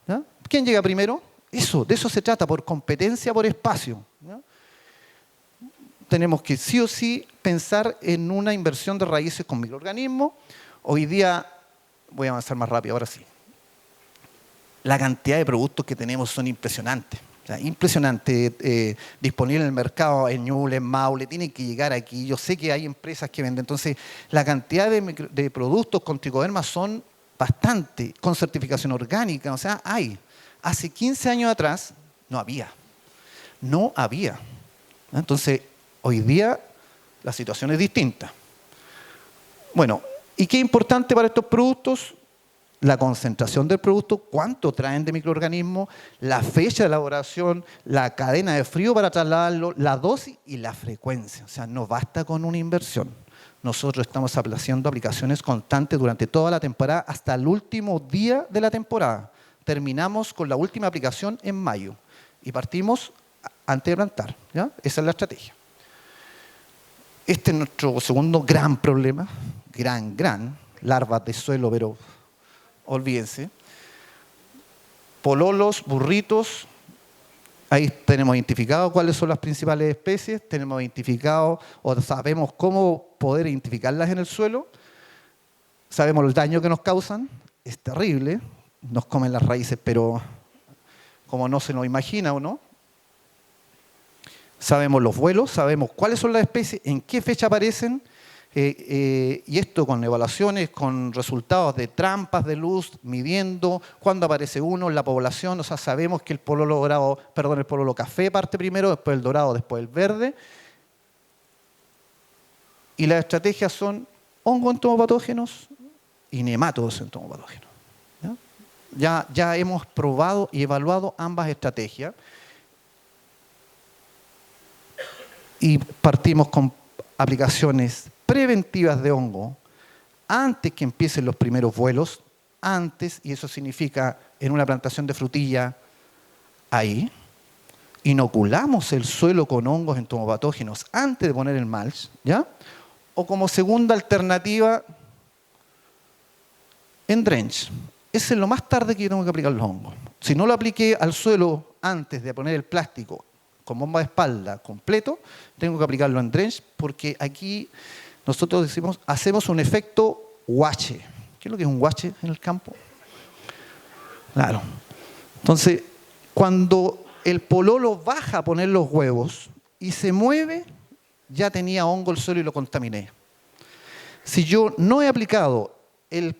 ¿ya? ¿Quién llega primero? Eso, de eso se trata, por competencia, por espacio, ¿ya? Tenemos que sí o sí pensar en una inversión de raíces con microorganismos. Hoy día, voy a avanzar más rápido, ahora sí. La cantidad de productos que tenemos son impresionantes. O sea, impresionante, disponible en el mercado, en Ñuble, en Maule, tienen que llegar aquí. Yo sé que hay empresas que venden. Entonces, la cantidad de productos con tricoderma son bastante, con certificación orgánica. O sea, hay. Hace 15 años atrás no había. No había. Entonces, hoy día la situación es distinta. Bueno, ¿y qué es importante para estos productos? La concentración del producto, cuánto traen de microorganismos, la fecha de elaboración, la cadena de frío para trasladarlo, la dosis y la frecuencia. O sea, no basta con una inversión. Nosotros estamos haciendo aplicaciones constantes durante toda la temporada hasta el último día de la temporada. Terminamos con la última aplicación en mayo y partimos antes de plantar, ¿ya? Esa es la estrategia. Este es nuestro segundo gran problema, gran, larvas de suelo, pero olvídense. Pololos, burritos, ahí tenemos identificado cuáles son las principales especies, tenemos identificado o sabemos cómo poder identificarlas en el suelo, sabemos el daño que nos causan, es terrible, nos comen las raíces, pero como no se nos imagina o no. Sabemos los vuelos, sabemos cuáles son las especies, en qué fecha aparecen, y esto con evaluaciones, con resultados de trampas de luz, midiendo cuándo aparece uno en la población. O sea, sabemos que el pololo dorado, perdón, el pololo café parte primero, después el dorado, después el verde. Y las estrategias son hongos entomopatógenos y nemátodos entomopatógenos. Ya hemos probado y evaluado ambas estrategias. Y partimos con aplicaciones preventivas de hongo antes que empiecen los primeros vuelos, antes, y eso significa en una plantación de frutilla, ahí, inoculamos el suelo con hongos entomopatógenos antes de poner el mulch, ¿ya? O como segunda alternativa, en drench. Ese es lo más tarde que yo tengo que aplicar los hongos. Si no lo apliqué al suelo antes de poner el plástico con bomba de espalda completo, tengo que aplicarlo en drench porque aquí nosotros decimos, hacemos un efecto guache. ¿Qué es lo que es un guache en el campo? Claro. Entonces, cuando el pololo baja a poner los huevos y se mueve, ya tenía hongo el suelo y lo contaminé. Si yo no he aplicado el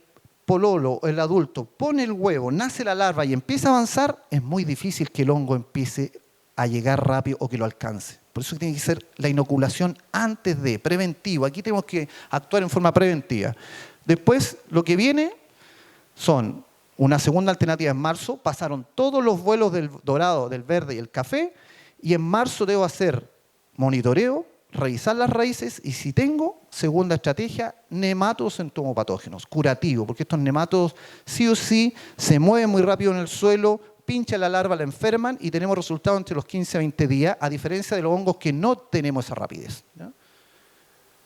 pololo, el adulto, pone el huevo, nace la larva y empieza a avanzar, es muy difícil que el hongo empiece a llegar rápido o que lo alcance. Por eso tiene que ser la inoculación antes de, preventivo. Aquí tenemos que actuar en forma preventiva. Después, lo que viene son una segunda alternativa en marzo. Pasaron todos los vuelos del dorado, del verde y el café. Y en marzo debo hacer monitoreo, revisar las raíces y si tengo, segunda estrategia, nematodos entomopatógenos, curativo, porque estos nematodos sí o sí se mueven muy rápido en el suelo, pincha la larva, la enferman y tenemos resultados entre los 15 a 20 días, a diferencia de los hongos que no tenemos esa rapidez. ¿Ya?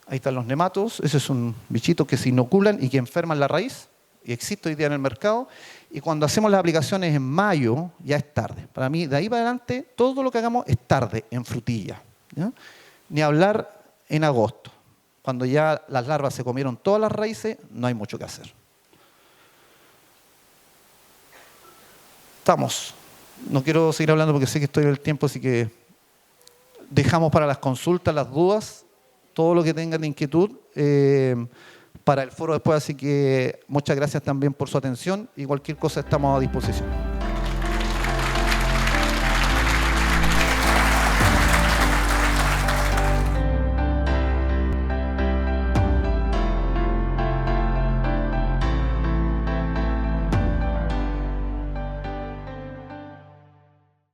Ahí están los nematodos, ese es un bichito que se inoculan y que enferman la raíz, y existe hoy día en el mercado, y cuando hacemos las aplicaciones en mayo, ya es tarde. Para mí, de ahí para adelante, todo lo que hagamos es tarde en frutilla. ¿Ya? Ni hablar en agosto. Cuando ya las larvas se comieron todas las raíces, no hay mucho que hacer. Estamos. No quiero seguir hablando porque sé que estoy en el tiempo, así que dejamos para las consultas, las dudas, todo lo que tengan de inquietud para el foro después. Así que muchas gracias también por su atención y cualquier cosa estamos a disposición.